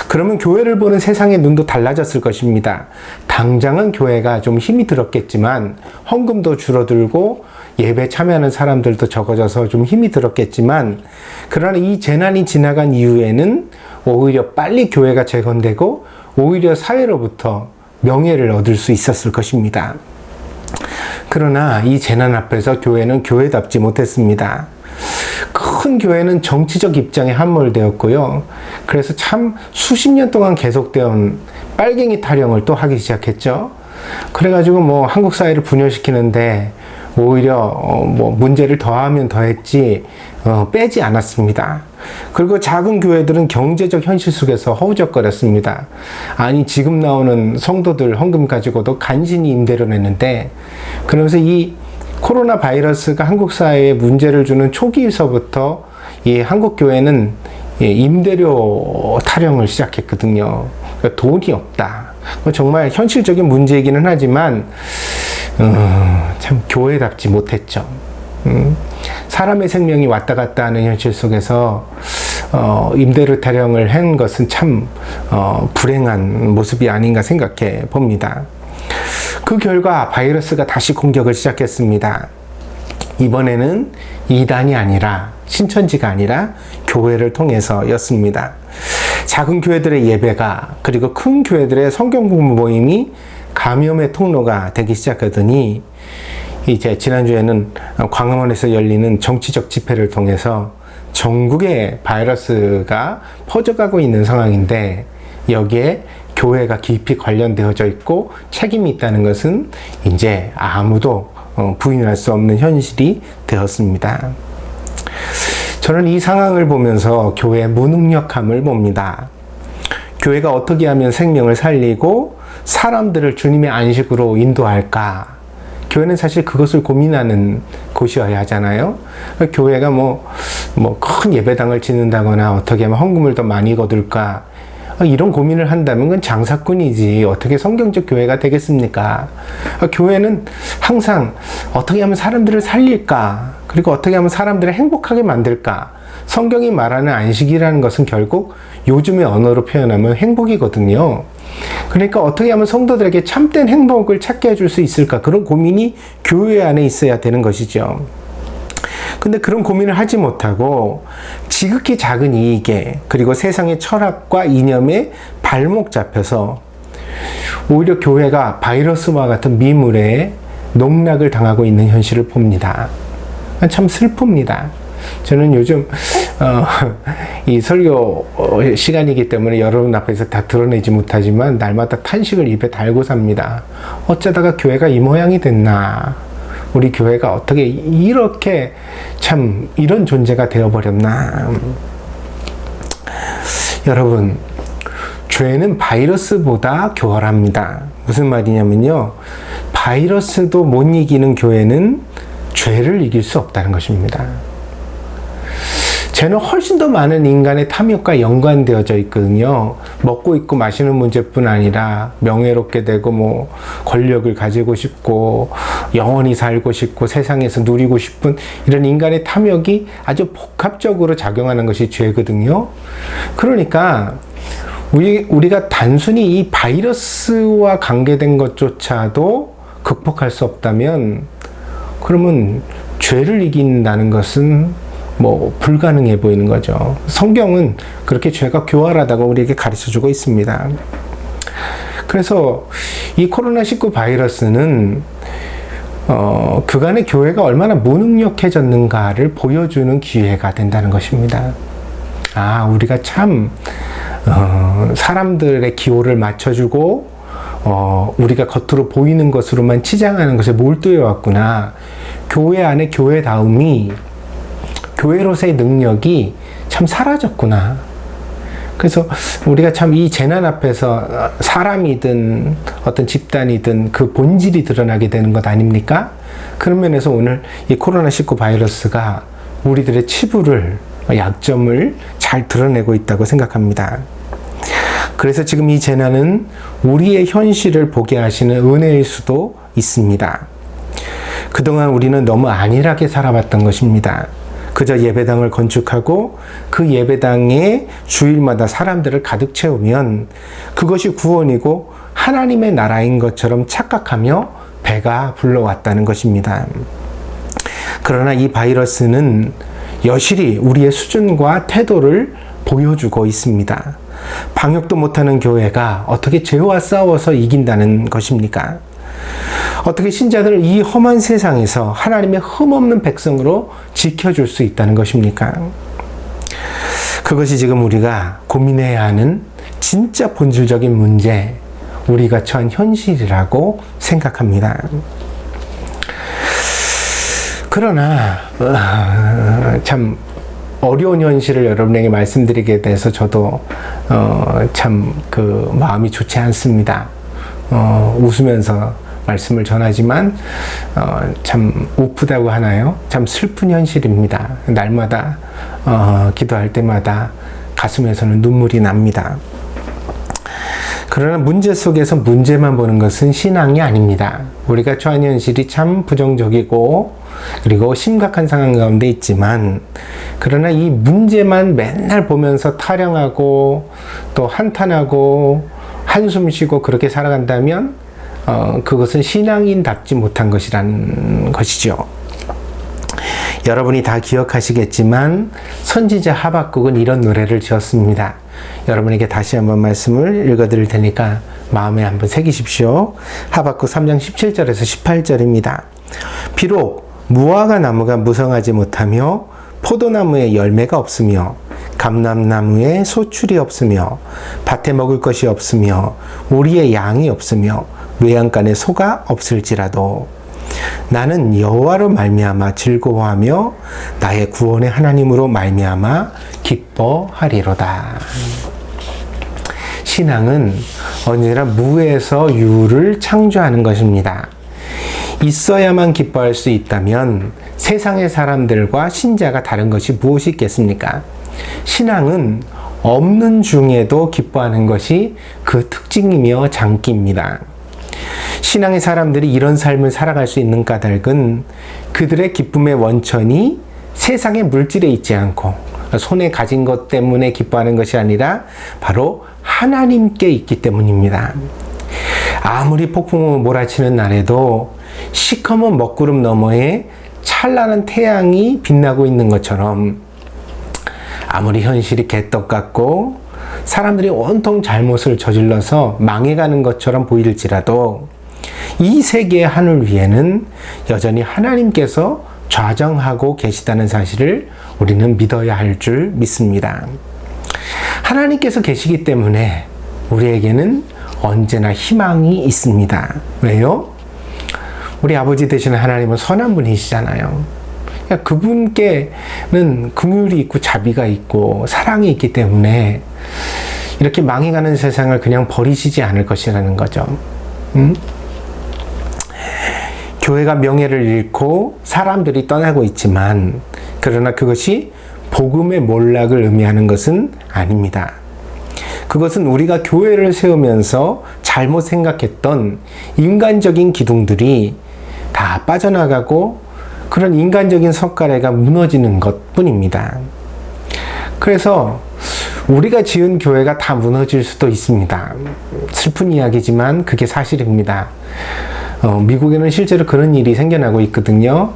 그러면 교회를 보는 세상의 눈도 달라졌을 것입니다. 당장은 교회가 좀 힘이 들었겠지만 헌금도 줄어들고 예배 참여하는 사람들도 적어져서 좀 힘이 들었겠지만, 그러나 이 재난이 지나간 이후에는 오히려 빨리 교회가 재건되고 오히려 사회로부터 명예를 얻을 수 있었을 것입니다. 그러나 이 재난 앞에서 교회는 교회답지 못했습니다. 큰 교회는 정치적 입장에 함몰되었고요. 그래서 참 수십 년 동안 계속되온 빨갱이 타령을 또 하기 시작했죠. 그래가지고 뭐 한국 사회를 분열시키는데 오히려 문제를 더하면 더했지 빼지 않았습니다. 그리고 작은 교회들은 경제적 현실 속에서 허우적거렸습니다. 아니 지금 나오는 성도들 헌금 가지고도 간신히 임대를 냈는데, 그러면서 이 코로나 바이러스가 한국 사회에 문제를 주는 초기에서부터 이 한국 교회는 임대료 타령을 시작했거든요. 그러니까 돈이 없다. 정말 현실적인 문제이기는 하지만 참 교회답지 못했죠. 사람의 생명이 왔다 갔다 하는 현실 속에서 임대료 타령을 한 것은 참 불행한 모습이 아닌가 생각해 봅니다. 그 결과 바이러스가 다시 공격을 시작했습니다. 이번에는 이단이 아니라 신천지가 아니라 교회를 통해서였습니다. 작은 교회들의 예배가, 그리고 큰 교회들의 성경 공부 모임이 감염의 통로가 되기 시작하더니 이제 지난주에는 광화문에서 열리는 정치적 집회를 통해서 전국에 바이러스가 퍼져가고 있는 상황인데, 여기에 교회가 깊이 관련되어져 있고 책임이 있다는 것은 이제 아무도 부인할 수 없는 현실이 되었습니다. 저는 이 상황을 보면서 교회의 무능력함을 봅니다. 교회가 어떻게 하면 생명을 살리고 사람들을 주님의 안식으로 인도할까? 교회는 사실 그것을 고민하는 곳이어야 하잖아요. 교회가 큰 예배당을 짓는다거나 어떻게 하면 헌금을 더 많이 거둘까? 이런 고민을 한다면 그건 장사꾼이지 어떻게 성경적 교회가 되겠습니까? 교회는 항상 어떻게 하면 사람들을 살릴까? 그리고 어떻게 하면 사람들을 행복하게 만들까? 성경이 말하는 안식이라는 것은 결국 요즘의 언어로 표현하면 행복이거든요. 그러니까 어떻게 하면 성도들에게 참된 행복을 찾게 해줄 수 있을까? 그런 고민이 교회 안에 있어야 되는 것이죠. 근데 그런 고민을 하지 못하고 지극히 작은 이익에, 그리고 세상의 철학과 이념에 발목 잡혀서 오히려 교회가 바이러스와 같은 미물에 농락을 당하고 있는 현실을 봅니다. 참 슬픕니다. 저는 요즘 이 설교 시간이기 때문에 여러분 앞에서 다 드러내지 못하지만 날마다 탄식을 입에 달고 삽니다. 어쩌다가 교회가 이 모양이 됐나? 우리 교회가 어떻게 이렇게 참 이런 존재가 되어버렸나? 여러분, 죄는 바이러스보다 교활합니다. 무슨 말이냐면요, 바이러스도 못 이기는 교회는 죄를 이길 수 없다는 것입니다. 죄는 훨씬 더 많은 인간의 탐욕과 연관되어져 있거든요. 먹고 입고 마시는 문제뿐 아니라 명예롭게 되고 권력을 가지고 싶고 영원히 살고 싶고 세상에서 누리고 싶은 이런 인간의 탐욕이 아주 복합적으로 작용하는 것이 죄거든요. 그러니까 우리가 단순히 이 바이러스와 관계된 것조차도 극복할 수 없다면, 그러면 죄를 이긴다는 것은 불가능해 보이는 거죠. 성경은 그렇게 죄가 교활하다고 우리에게 가르쳐주고 있습니다. 그래서 이 코로나19 바이러스는 그간의 교회가 얼마나 무능력해졌는가를 보여주는 기회가 된다는 것입니다. 우리가 참 사람들의 기호를 맞춰주고 우리가 겉으로 보이는 것으로만 치장하는 것에 몰두해 왔구나. 교회 안에 교회다움이, 교회로서의 능력이 참 사라졌구나. 그래서 우리가 참 이 재난 앞에서 사람이든 어떤 집단이든 그 본질이 드러나게 되는 것 아닙니까? 그런 면에서 오늘 이 코로나19 바이러스가 우리들의 치부를 약점을 잘 드러내고 있다고 생각합니다. 그래서 지금 이 재난은 우리의 현실을 보게 하시는 은혜일 수도 있습니다. 그동안 우리는 너무 안일하게 살아왔던 것입니다. 그저 예배당을 건축하고 그 예배당에 주일마다 사람들을 가득 채우면 그것이 구원이고 하나님의 나라인 것처럼 착각하며 배가 불러왔다는 것입니다. 그러나 이 바이러스는 여실히 우리의 수준과 태도를 보여주고 있습니다. 방역도 못하는 교회가 어떻게 죄와 싸워서 이긴다는 것입니까? 어떻게 신자들을 이 험한 세상에서 하나님의 흠없는 백성으로 지켜줄 수 있다는 것입니까? 그것이 지금 우리가 고민해야 하는 진짜 본질적인 문제, 우리가 처한 현실이라고 생각합니다. 그러나 참 어려운 현실을 여러분에게 말씀드리게 돼서 저도 참 그 마음이 좋지 않습니다. 웃으면서 말씀을 전하지만 참 우프다고 하나요? 참 슬픈 현실입니다. 날마다 기도할 때마다 가슴에서는 눈물이 납니다. 그러나 문제 속에서 문제만 보는 것은 신앙이 아닙니다. 우리가 처한 현실이 참 부정적이고 그리고 심각한 상황 가운데 있지만, 그러나 이 문제만 맨날 보면서 타령하고 또 한탄하고 한숨 쉬고 그렇게 살아간다면 그것은 신앙인답지 못한 것이라는 것이죠. 여러분이 다 기억하시겠지만 선지자 하박국은 이런 노래를 지었습니다. 여러분에게 다시 한번 말씀을 읽어드릴 테니까 마음에 한번 새기십시오. 하박국 3장 17절에서 18절입니다. 비록 무화과 나무가 무성하지 못하며 포도나무에 열매가 없으며 감람나무에 소출이 없으며 밭에 먹을 것이 없으며 우리의 양이 없으며 외양간에 소가 없을지라도 나는 여호와로 말미암아 즐거워하며 나의 구원의 하나님으로 말미암아 기뻐하리로다. 신앙은 언제나 무에서 유를 창조하는 것입니다. 있어야만 기뻐할 수 있다면 세상의 사람들과 신자가 다른 것이 무엇이 있겠습니까? 신앙은 없는 중에도 기뻐하는 것이 그 특징이며 장기입니다. 신앙의 사람들이 이런 삶을 살아갈 수 있는 까닭은 그들의 기쁨의 원천이 세상의 물질에 있지 않고 손에 가진 것 때문에 기뻐하는 것이 아니라 바로 하나님께 있기 때문입니다. 아무리 폭풍우 몰아치는 날에도 시커먼 먹구름 너머에 찬란한 태양이 빛나고 있는 것처럼, 아무리 현실이 개떡 같고 사람들이 온통 잘못을 저질러서 망해가는 것처럼 보일지라도 이 세계의 하늘 위에는 여전히 하나님께서 좌정하고 계시다는 사실을 우리는 믿어야 할 줄 믿습니다. 하나님께서 계시기 때문에 우리에게는 언제나 희망이 있습니다. 왜요? 우리 아버지 되시는 하나님은 선한 분이시잖아요. 그분께는 긍휼이 있고 자비가 있고 사랑이 있기 때문에 이렇게 망해가는 세상을 그냥 버리시지 않을 것이라는 거죠. 교회가 명예를 잃고 사람들이 떠나고 있지만, 그러나 그것이 복음의 몰락을 의미하는 것은 아닙니다. 그것은 우리가 교회를 세우면서 잘못 생각했던 인간적인 기둥들이 다 빠져나가고 그런 인간적인 석가래가 무너지는 것 뿐입니다. 그래서 우리가 지은 교회가 다 무너질 수도 있습니다. 슬픈 이야기지만 그게 사실입니다. 미국에는 실제로 그런 일이 생겨나고 있거든요.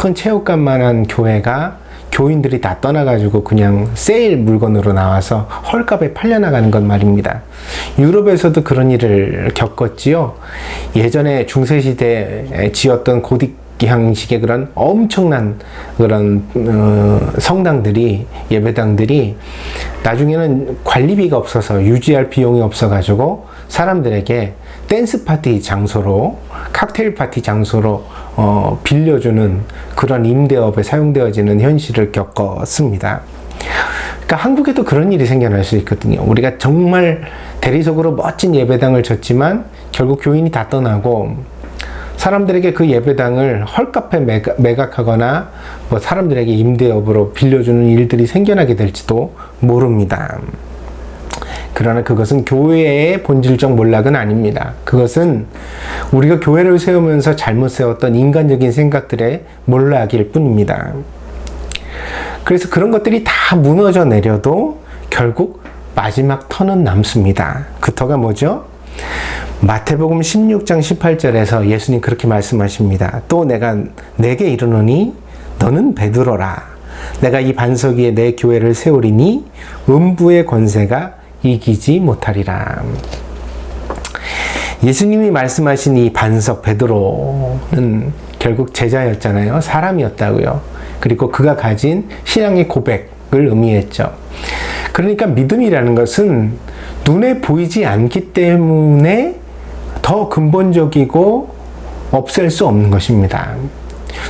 큰 체육관만한 교회가 교인들이 다 떠나가지고 그냥 세일 물건으로 나와서 헐값에 팔려나가는 것 말입니다. 유럽에서도 그런 일을 겪었지요. 예전에 중세시대에 지었던 고딕 형식의 그런 엄청난 그런 성당들이, 예배당들이 나중에는 관리비가 없어서 유지할 비용이 없어가지고 사람들에게 댄스 파티 장소로, 칵테일 파티 장소로 빌려주는 그런 임대업에 사용되어지는 현실을 겪었습니다. 그러니까 한국에도 그런 일이 생겨날 수 있거든요. 우리가 정말 대리석으로 멋진 예배당을 졌지만 결국 교인이 다 떠나고 사람들에게 그 예배당을 헐값에 매각하거나 뭐 사람들에게 임대업으로 빌려주는 일들이 생겨나게 될지도 모릅니다. 그러나 그것은 교회의 본질적 몰락은 아닙니다. 그것은 우리가 교회를 세우면서 잘못 세웠던 인간적인 생각들의 몰락일 뿐입니다. 그래서 그런 것들이 다 무너져 내려도 결국 마지막 터는 남습니다. 그 터가 뭐죠? 마태복음 16장 18절에서 예수님 그렇게 말씀하십니다. 또 내가 내게 이르노니 너는 베드로라. 내가 이 반석 위에 내 교회를 세우리니 음부의 권세가 이기지 못하리라. 예수님이 말씀하신 이 반석 베드로는 결국 제자였잖아요. 사람이었다고요. 그리고 그가 가진 신앙의 고백을 의미했죠. 그러니까 믿음이라는 것은 눈에 보이지 않기 때문에 더 근본적이고 없앨 수 없는 것입니다.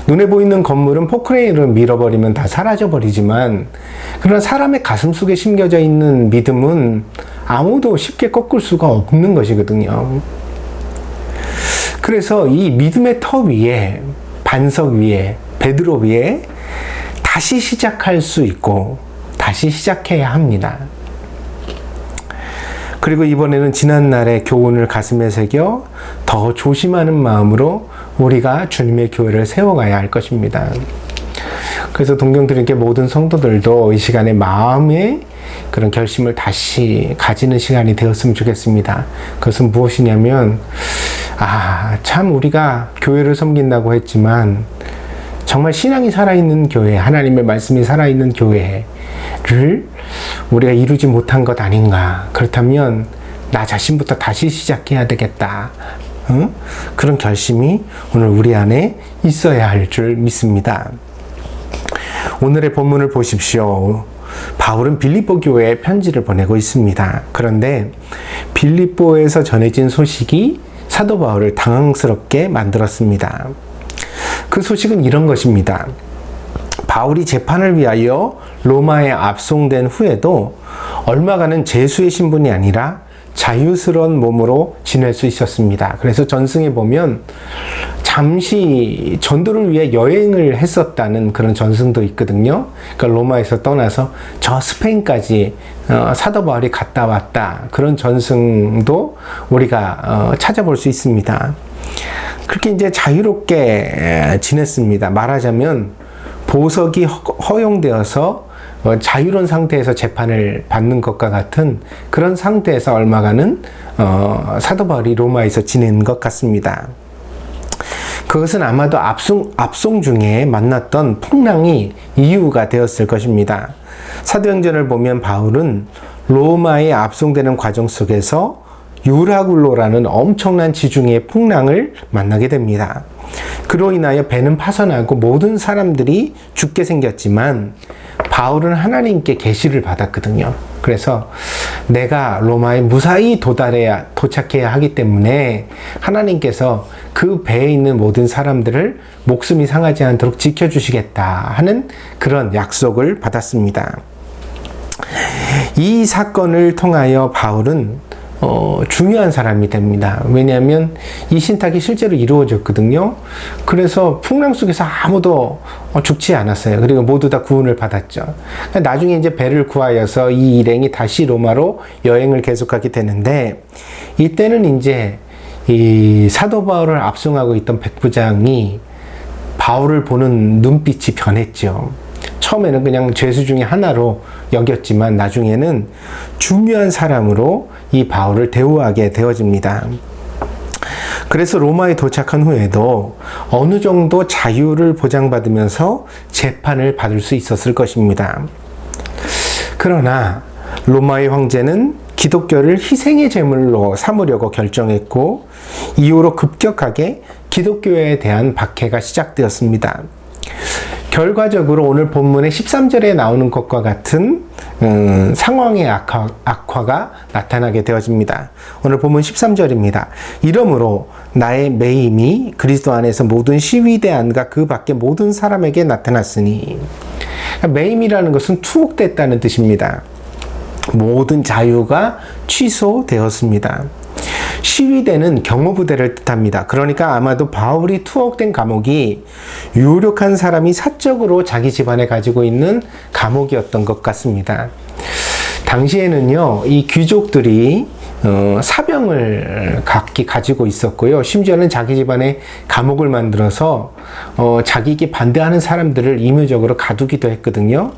눈에 보이는 건물은 포크레인으로 밀어버리면 다 사라져버리지만 그러나 사람의 가슴 속에 심겨져 있는 믿음은 아무도 쉽게 꺾을 수가 없는 것이거든요. 그래서 이 믿음의 터 위에, 반석 위에, 베드로 위에 다시 시작할 수 있고 다시 시작해야 합니다. 그리고 이번에는 지난날의 교훈을 가슴에 새겨 더 조심하는 마음으로 우리가 주님의 교회를 세워가야 할 것입니다. 그래서 동경들에게 모든 성도들도 이 시간에 마음의 그런 결심을 다시 가지는 시간이 되었으면 좋겠습니다. 그것은 무엇이냐면 참 우리가 교회를 섬긴다고 했지만 정말 신앙이 살아있는 교회, 하나님의 말씀이 살아있는 교회를 우리가 이루지 못한 것 아닌가. 그렇다면 나 자신부터 다시 시작해야 되겠다. 그런 결심이 오늘 우리 안에 있어야 할 줄 믿습니다. 오늘의 본문을 보십시오. 바울은 빌립보 교회에 편지를 보내고 있습니다. 그런데 빌립보에서 전해진 소식이 사도 바울을 당황스럽게 만들었습니다. 그 소식은 이런 것입니다. 바울이 재판을 위하여 로마에 압송된 후에도 얼마간은 죄수의 신분이 아니라 자유스러운 몸으로 지낼 수 있었습니다. 그래서 전승에 보면 잠시 전도를 위해 여행을 했었다는 그런 전승도 있거든요. 그러니까 로마에서 떠나서 저 스페인까지 사도 바울이 갔다 왔다. 그런 전승도 우리가 찾아볼 수 있습니다. 그렇게 이제 자유롭게 지냈습니다. 말하자면 보석이 허용되어서 자유로운 상태에서 재판을 받는 것과 같은 그런 상태에서 얼마간은 사도 바울이 로마에서 지낸 것 같습니다. 그것은 아마도 압송 중에 만났던 풍랑이 이유가 되었을 것입니다. 사도행전을 보면 바울은 로마에 압송되는 과정 속에서 유라굴로라는 엄청난 지중해의 풍랑을 만나게 됩니다. 그로 인하여 배는 파손하고 모든 사람들이 죽게 생겼지만 바울은 하나님께 계시를 받았거든요. 그래서 내가 로마에 무사히 도착해야 하기 때문에 하나님께서 그 배에 있는 모든 사람들을 목숨이 상하지 않도록 지켜주시겠다 하는 그런 약속을 받았습니다. 이 사건을 통하여 바울은 중요한 사람이 됩니다. 왜냐하면 이 신탁이 실제로 이루어졌거든요. 그래서 풍랑 속에서 아무도 죽지 않았어요. 그리고 모두 다 구원을 받았죠. 나중에 이제 배를 구하여서 이 일행이 다시 로마로 여행을 계속하게 되는데 이때는 이제 이 사도 바울을 압송하고 있던 백부장이 바울을 보는 눈빛이 변했죠. 처음에는 그냥 죄수 중에 하나로 여겼지만 나중에는 중요한 사람으로 이 바울을 대우하게 되어집니다. 그래서 로마에 도착한 후에도 어느 정도 자유를 보장받으면서 재판을 받을 수 있었을 것입니다. 그러나 로마의 황제는 기독교를 희생의 제물로 삼으려고 결정했고 이후로 급격하게 기독교에 대한 박해가 시작되었습니다. 결과적으로 오늘 본문의 13절에 나오는 것과 같은 상황의 악화가 나타나게 되어집니다. 오늘 본문 13절입니다. 이러므로 나의 매임이 그리스도 안에서 모든 시위대 안과 그 밖의 모든 사람에게 나타났으니, 매임이라는 것은 투옥됐다는 뜻입니다. 모든 자유가 취소되었습니다. 시위대는 경호부대를 뜻합니다. 그러니까 아마도 바울이 투옥된 감옥이 유력한 사람이 사적으로 자기 집안에 가지고 있는 감옥이었던 것 같습니다. 당시에는요, 이 귀족들이 사병을 각기 가지고 있었고요. 심지어는 자기 집안에 감옥을 만들어서 자기에게 반대하는 사람들을 임의적으로 가두기도 했거든요.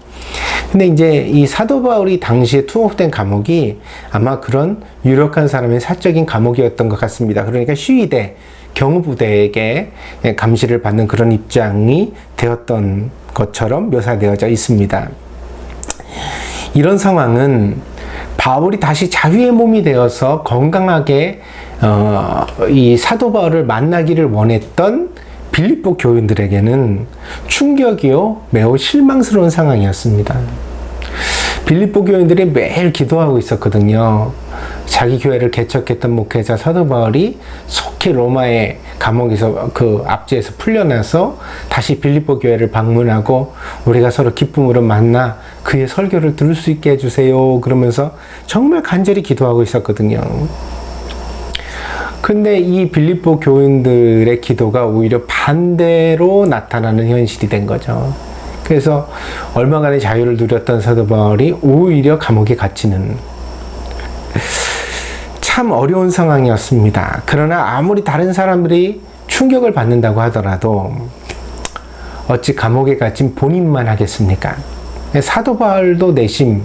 근데 이제 이 사도 바울이 당시에 투옥된 감옥이 아마 그런 유력한 사람의 사적인 감옥이었던 것 같습니다. 그러니까 시위대, 경호부대에게 감시를 받는 그런 입장이 되었던 것처럼 묘사되어져 있습니다. 이런 상황은 바울이 다시 자유의 몸이 되어서 건강하게 이 사도 바울을 만나기를 원했던 빌립보 교인들에게는 충격이요, 매우 실망스러운 상황이었습니다. 빌립보 교인들이 매일 기도하고 있었거든요. 자기 교회를 개척했던 목회자 사도 바울이 속히 로마의 감옥에서 그 압제에서 풀려나서 다시 빌립보 교회를 방문하고 우리가 서로 기쁨으로 만나 그의 설교를 들을 수 있게 해주세요. 그러면서 정말 간절히 기도하고 있었거든요. 근데 이 빌립보 교인들의 기도가 오히려 반대로 나타나는 현실이 된 거죠. 그래서 얼마간의 자유를 누렸던 사도 바울이 오히려 감옥에 갇히는 참 어려운 상황이었습니다. 그러나 아무리 다른 사람들이 충격을 받는다고 하더라도 어찌 감옥에 갇힌 본인만 하겠습니까? 사도 바울도 내심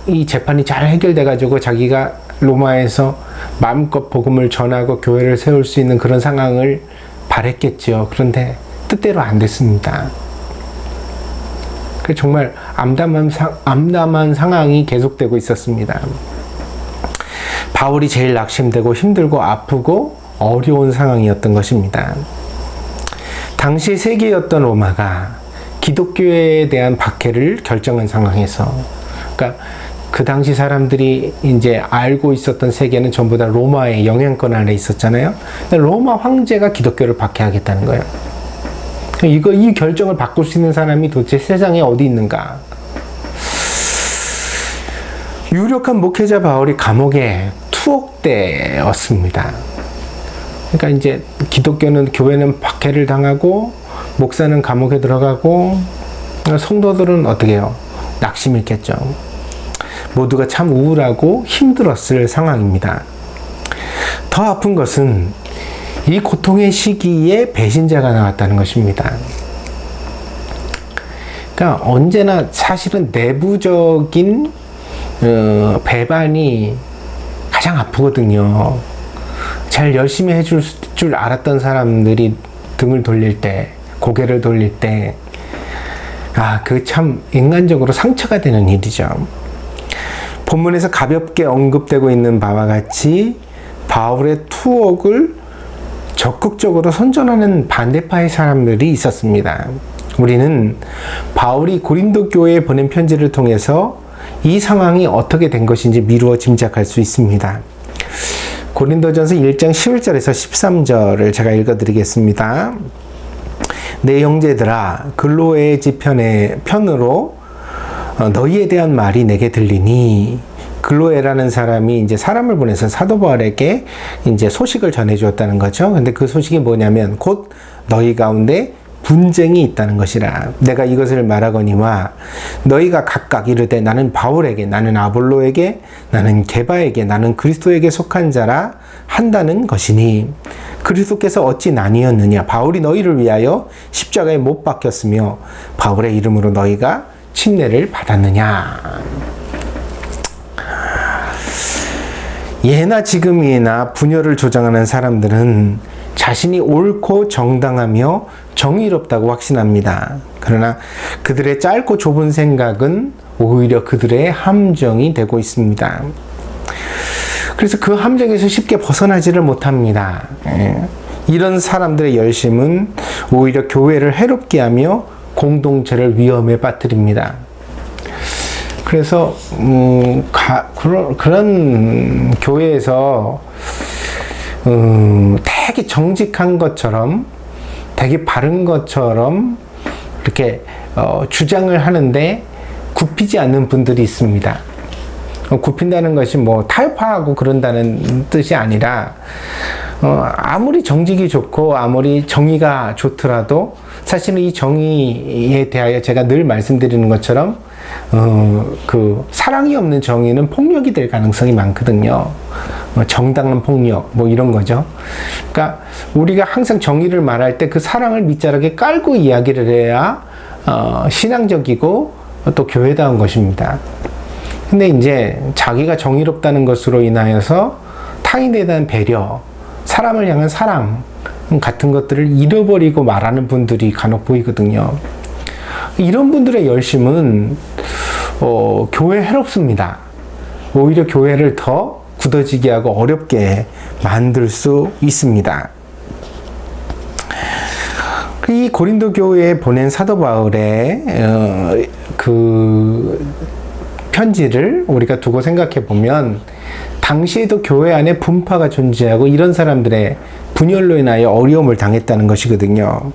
이 재판이 잘 해결돼 가지고 자기가 로마에서 마음껏 복음을 전하고 교회를 세울 수 있는 그런 상황을 바랬겠죠. 그런데 뜻대로 안 됐습니다. 정말 암담한 상황이 계속되고 있었습니다. 바울이 제일 낙심되고 힘들고 아프고 어려운 상황이었던 것입니다. 당시 세계였던 로마가 기독교에 대한 박해를 결정한 상황에서, 그러니까 그 당시 사람들이 이제 알고 있었던 세계는 전부 다 로마의 영향권 아래 있었잖아요. 로마 황제가 기독교를 박해하겠다는 거예요. 이 결정을 바꿀 수 있는 사람이 도대체 세상에 어디 있는가? 유력한 목회자 바울이 감옥에 투옥되었습니다. 그러니까 이제 기독교는, 교회는 박해를 당하고 목사는 감옥에 들어가고 성도들은 어떻게 해요? 낙심했겠죠. 모두가 참 우울하고 힘들었을 상황입니다. 더 아픈 것은 이 고통의 시기에 배신자가 나왔다는 것입니다. 그러니까 언제나 사실은 내부적인 배반이 가장 아프거든요. 잘 열심히 해줄 줄 알았던 사람들이 등을 돌릴 때, 고개를 돌릴 때, 그 참 인간적으로 상처가 되는 일이죠. 본문에서 가볍게 언급되고 있는 바와 같이 바울의 투옥을 적극적으로 선전하는 반대파의 사람들이 있었습니다. 우리는 바울이 고린도 교회에 보낸 편지를 통해서 이 상황이 어떻게 된 것인지 미루어 짐작할 수 있습니다. 고린도전서 1장 11절에서 13절을 제가 읽어드리겠습니다. 내 형제들아, 글로의 편으로 너희에 대한 말이 내게 들리니, 글로에라는 사람이 이제 사람을 보내서 사도 바울에게 이제 소식을 전해 주었다는 거죠. 근데 그 소식이 뭐냐면 곧 너희 가운데 분쟁이 있다는 것이라. 내가 이것을 말하거니와 너희가 각각 이르되 나는 바울에게, 나는 아볼로에게, 나는 게바에게, 나는 그리스도에게 속한 자라 한다는 것이니, 그리스도께서 어찌 나뉘었느냐? 바울이 너희를 위하여 십자가에 못 박혔으며 바울의 이름으로 너희가 침례를 받았느냐? 예나 지금이나 분열을 조장하는 사람들은 자신이 옳고 정당하며 정의롭다고 확신합니다. 그러나 그들의 짧고 좁은 생각은 오히려 그들의 함정이 되고 있습니다. 그래서 그 함정에서 쉽게 벗어나지를 못합니다. 이런 사람들의 열심은 오히려 교회를 해롭게 하며 공동체를 위험에 빠뜨립니다. 그래서 그런 교회에서 되게 정직한 것처럼, 되게 바른 것처럼 이렇게 주장을 하는데 굽히지 않는 분들이 있습니다. 굽힌다는 것이 뭐 타협하고 그런다는 뜻이 아니라 아무리 정직이 좋고 아무리 정의가 좋더라도 사실은 이 정의에 대하여 제가 늘 말씀드리는 것처럼 그 사랑이 없는 정의는 폭력이 될 가능성이 많거든요. 정당한 폭력 뭐 이런 거죠. 그러니까 우리가 항상 정의를 말할 때 그 사랑을 밑자락에 깔고 이야기를 해야 신앙적이고 또 교회다운 것입니다. 근데 이제 자기가 정의롭다는 것으로 인하여서 타인에 대한 배려, 사람을 향한 사랑 같은 것들을 잃어버리고 말하는 분들이 간혹 보이거든요. 이런 분들의 열심은 교회에 해롭습니다. 오히려 교회를 더 굳어지게 하고 어렵게 만들 수 있습니다. 이 고린도 교회에 보낸 사도 바울의 그 편지를 우리가 두고 생각해 보면 당시에도 교회 안에 분파가 존재하고 이런 사람들의 분열로 인하여 어려움을 당했다는 것이거든요.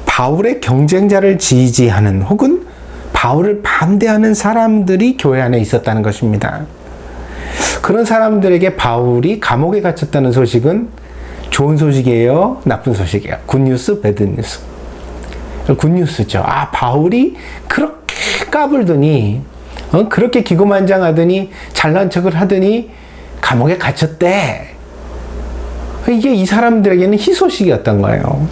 바울의 경쟁자를 지지하는 혹은 바울을 반대하는 사람들이 교회 안에 있었다는 것입니다. 그런 사람들에게 바울이 감옥에 갇혔다는 소식은 좋은 소식이에요? 나쁜 소식이에요? 굿뉴스? 배드뉴스? 굿뉴스죠. 아, 바울이 그렇게 까불더니 그렇게 기고만장하더니 잘난 척을 하더니 감옥에 갇혔대. 이게 이 사람들에게는 희소식이었던 거예요.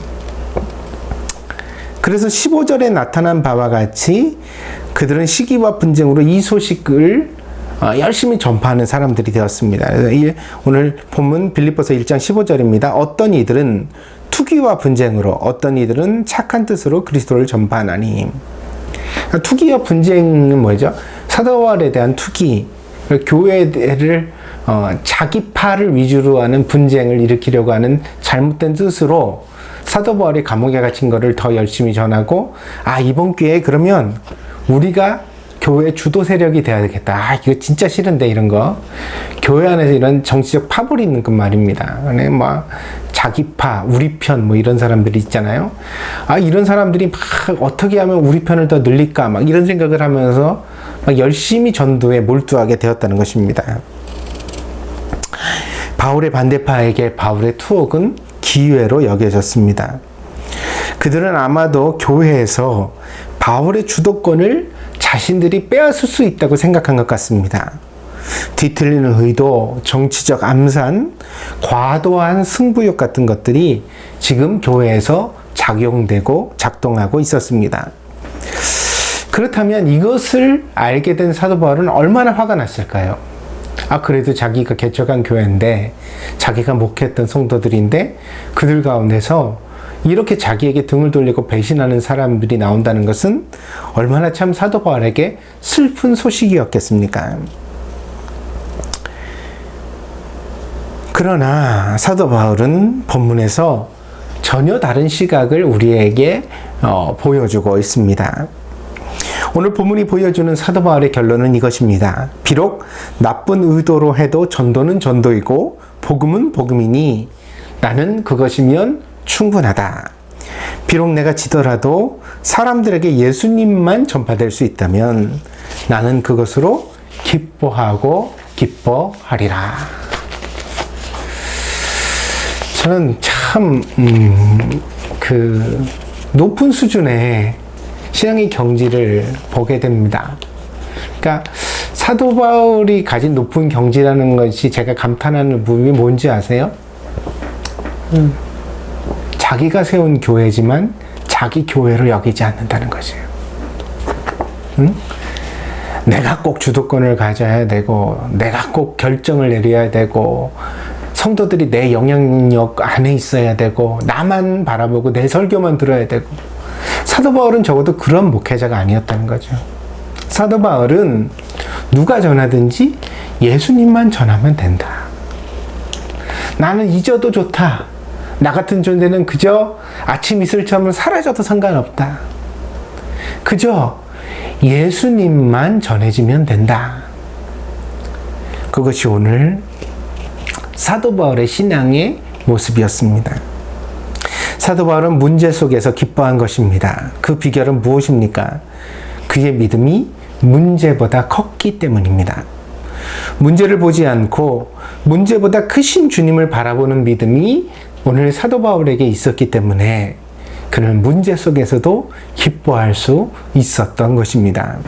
그래서 15절에 나타난 바와 같이 그들은 시기와 분쟁으로 이 소식을 열심히 전파하는 사람들이 되었습니다. 그래서 오늘 본문 빌립보서 1장 15절입니다. 어떤 이들은 투기와 분쟁으로 어떤 이들은 착한 뜻으로 그리스도를 전파하나니. 투기와 분쟁은 뭐죠? 사도 바울에 대한 투기, 교회를 자기파를 위주로 하는 분쟁을 일으키려고 하는 잘못된 뜻으로 사도 바울이 감옥에 갇힌 것을 더 열심히 전하고, 아, 이번 기회에 그러면 우리가 교회 주도 세력이 돼야 되겠다. 아, 이거 진짜 싫은데, 이런 거. 교회 안에서 이런 정치적 파벌이 있는 것 말입니다. 뭐, 자기파, 우리 편, 뭐 이런 사람들이 있잖아요. 아, 이런 사람들이 막 어떻게 하면 우리 편을 더 늘릴까, 막 이런 생각을 하면서 막 열심히 전도에 몰두하게 되었다는 것입니다. 바울의 반대파에게 바울의 투옥은 기회로 여겨졌습니다. 그들은 아마도 교회에서 바울의 주도권을 자신들이 빼앗을 수 있다고 생각한 것 같습니다. 뒤틀리는 의도, 정치적 암산, 과도한 승부욕 같은 것들이 지금 교회에서 작용되고 작동하고 있었습니다. 그렇다면 이것을 알게 된 사도 바울은 얼마나 화가 났을까요? 아, 그래도 자기가 개척한 교회인데, 자기가 목회했던 성도들인데, 그들 가운데서 이렇게 자기에게 등을 돌리고 배신하는 사람들이 나온다는 것은 얼마나 참 사도 바울에게 슬픈 소식이었겠습니까? 그러나 사도 바울은 본문에서 전혀 다른 시각을 우리에게 보여주고 있습니다. 오늘 본문이 보여주는 사도 바울의 결론은 이것입니다. 비록 나쁜 의도로 해도 전도는 전도이고 복음은 복음이니 나는 그것이면 충분하다. 비록 내가 지더라도 사람들에게 예수님만 전파될 수 있다면 나는 그것으로 기뻐하고 기뻐하리라. 저는 참 그 높은 수준의 신앙의 경지를 보게 됩니다. 그러니까 사도 바울이 가진 높은 경지라는 것이 제가 감탄하는 부분이 뭔지 아세요? 자기가 세운 교회지만 자기 교회로 여기지 않는다는 것이에요. 내가 꼭 주도권을 가져야 되고, 내가 꼭 결정을 내려야 되고, 성도들이 내 영향력 안에 있어야 되고, 나만 바라보고 내 설교만 들어야 되고. 사도 바울은 적어도 그런 목회자가 아니었다는 거죠. 사도 바울은 누가 전하든지 예수님만 전하면 된다. 나는 잊어도 좋다. 나 같은 존재는 그저 아침 이슬처럼 사라져도 상관없다. 그저 예수님만 전해지면 된다. 그것이 오늘 사도 바울의 신앙의 모습이었습니다. 사도 바울은 문제 속에서 기뻐한 것입니다. 그 비결은 무엇입니까? 그의 믿음이 문제보다 컸기 때문입니다. 문제를 보지 않고 문제보다 크신 주님을 바라보는 믿음이 오늘 사도 바울에게 있었기 때문에 그는 문제 속에서도 기뻐할 수 있었던 것입니다.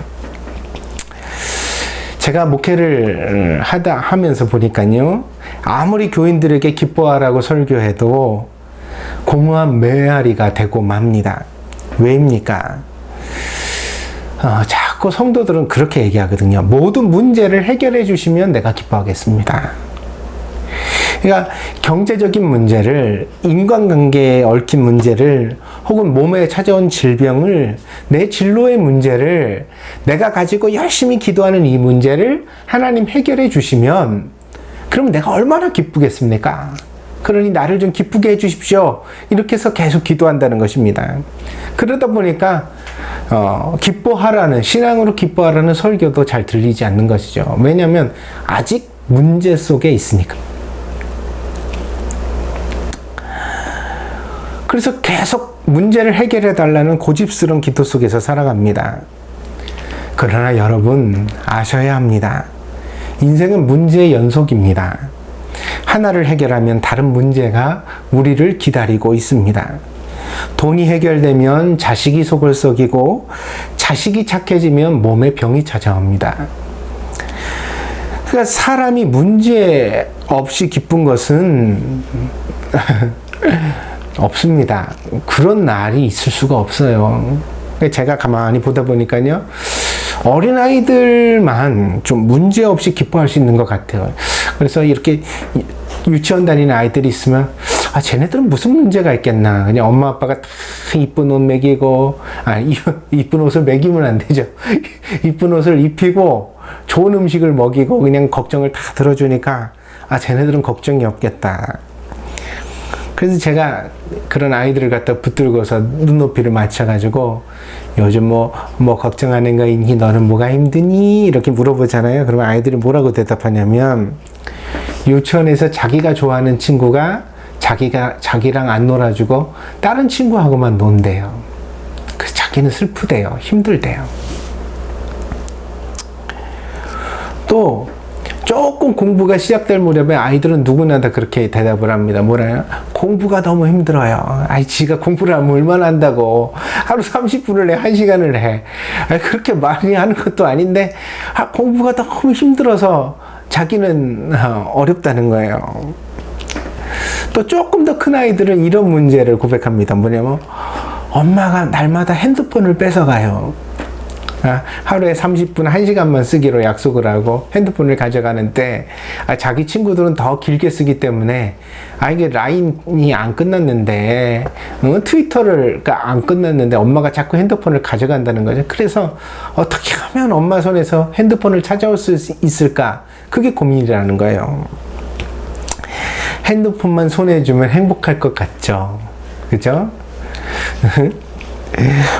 제가 목회를 하면서 보니까요, 아무리 교인들에게 기뻐하라고 설교해도 공허한 메아리가 되고 맙니다. 왜입니까? 자꾸 성도들은 그렇게 얘기하거든요. 모든 문제를 해결해 주시면 내가 기뻐하겠습니다. 그러니까 경제적인 문제를, 인간관계에 얽힌 문제를, 혹은 몸에 찾아온 질병을, 내 진로의 문제를, 내가 가지고 열심히 기도하는 이 문제를 하나님 해결해 주시면 그럼 내가 얼마나 기쁘겠습니까? 그러니 나를 좀 기쁘게 해 주십시오. 이렇게 해서 계속 기도한다는 것입니다. 그러다 보니까 기뻐하라는, 신앙으로 기뻐하라는 설교도 잘 들리지 않는 것이죠. 왜냐하면 아직 문제 속에 있으니까. 그래서 계속 문제를 해결해 달라는 고집스러운 기도 속에서 살아갑니다. 그러나 여러분 아셔야 합니다. 인생은 문제의 연속입니다. 하나를 해결하면 다른 문제가 우리를 기다리고 있습니다. 돈이 해결되면 자식이 속을 썩이고, 자식이 착해지면 몸에 병이 찾아옵니다. 그러니까 사람이 문제 없이 기쁜 것은 없습니다. 그런 날이 있을 수가 없어요. 제가 가만히 보다 보니까요, 어린아이들만 좀 문제 없이 기뻐할 수 있는 것 같아요. 그래서 이렇게 유치원 다니는 아이들이 있으면 쟤네들은 무슨 문제가 있겠나. 그냥 엄마 아빠가 다 이쁜 옷 먹이고, 이쁜 옷을 먹이면 안 되죠. 이쁜 옷을 입히고 좋은 음식을 먹이고 그냥 걱정을 다 들어주니까 쟤네들은 걱정이 없겠다. 그래서 제가 그런 아이들을 갖다 붙들고서 눈높이를 맞춰가지고 요즘 뭐 걱정하는 거 있니? 너는 뭐가 힘드니? 이렇게 물어보잖아요. 그러면 아이들이 뭐라고 대답하냐면, 유치원에서 자기가 좋아하는 친구가 자기랑 안 놀아주고 다른 친구하고만 논대요. 그래서 자기는 슬프대요. 힘들대요. 또 조금 공부가 시작될 무렵에 아이들은 누구나 다 그렇게 대답을 합니다. 뭐라요? 공부가 너무 힘들어요. 지가 공부를 하면 얼마나 한다고. 하루 30분을 해, 1시간을 해. 그렇게 많이 하는 것도 아닌데, 공부가 너무 힘들어서 자기는 어렵다는 거예요. 또 조금 더 큰 아이들은 이런 문제를 고백합니다. 뭐냐면, 엄마가 날마다 핸드폰을 뺏어가요. 하루에 30분, 1시간만 쓰기로 약속을 하고 핸드폰을 가져가는데, 자기 친구들은 더 길게 쓰기 때문에, 이게 라인이 안 끝났는데, 트위터가 안 끝났는데 엄마가 자꾸 핸드폰을 가져간다는 거죠. 그래서 어떻게 하면 엄마 손에서 핸드폰을 찾아올 수 있을까? 그게 고민이라는 거예요. 핸드폰만 손에 주면 행복할 것 같죠? 그죠?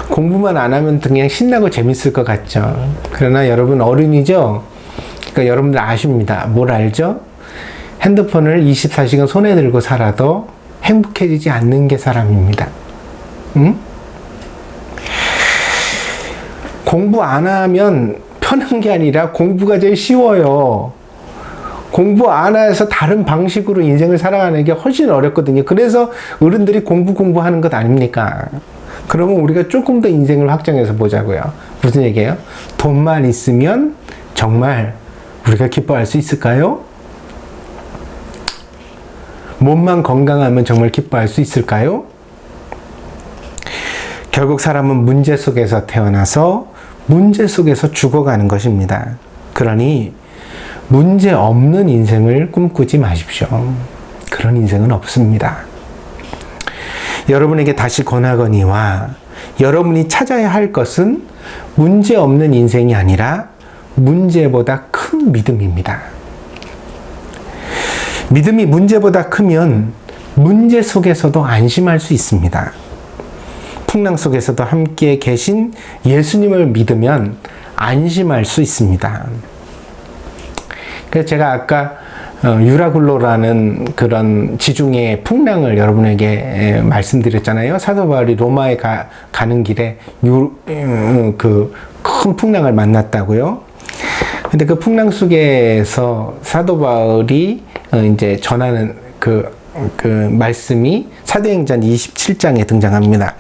공부만 안 하면 그냥 신나고 재밌을 것 같죠. 그러나 여러분 어른이죠? 그러니까 여러분들 아십니다. 뭘 알죠? 핸드폰을 24시간 손에 들고 살아도 행복해지지 않는 게 사람입니다. 응? 공부 안 하면 편한 게 아니라 공부가 제일 쉬워요. 공부 안 해서 다른 방식으로 인생을 살아가는 게 훨씬 어렵거든요. 그래서 어른들이 공부하는 것 아닙니까? 그러면 우리가 조금 더 인생을 확장해서 보자고요. 무슨 얘기예요? 돈만 있으면 정말 우리가 기뻐할 수 있을까요? 몸만 건강하면 정말 기뻐할 수 있을까요? 결국 사람은 문제 속에서 태어나서 문제 속에서 죽어가는 것입니다. 그러니 문제 없는 인생을 꿈꾸지 마십시오. 그런 인생은 없습니다. 여러분에게 다시 권하거니와 여러분이 찾아야 할 것은 문제 없는 인생이 아니라 문제보다 큰 믿음입니다. 믿음이 문제보다 크면 문제 속에서도 안심할 수 있습니다. 풍랑 속에서도 함께 계신 예수님을 믿으면 안심할 수 있습니다. 그래서 제가 아까 유라굴로라는 그런 지중해 풍랑을 여러분에게 말씀드렸잖아요. 사도 바울이 로마에 가는 길에 그 큰 풍랑을 만났다고요. 근데 그 풍랑 속에서 사도 바울이 이제 전하는 그 말씀이 사도행전 27장에 등장합니다.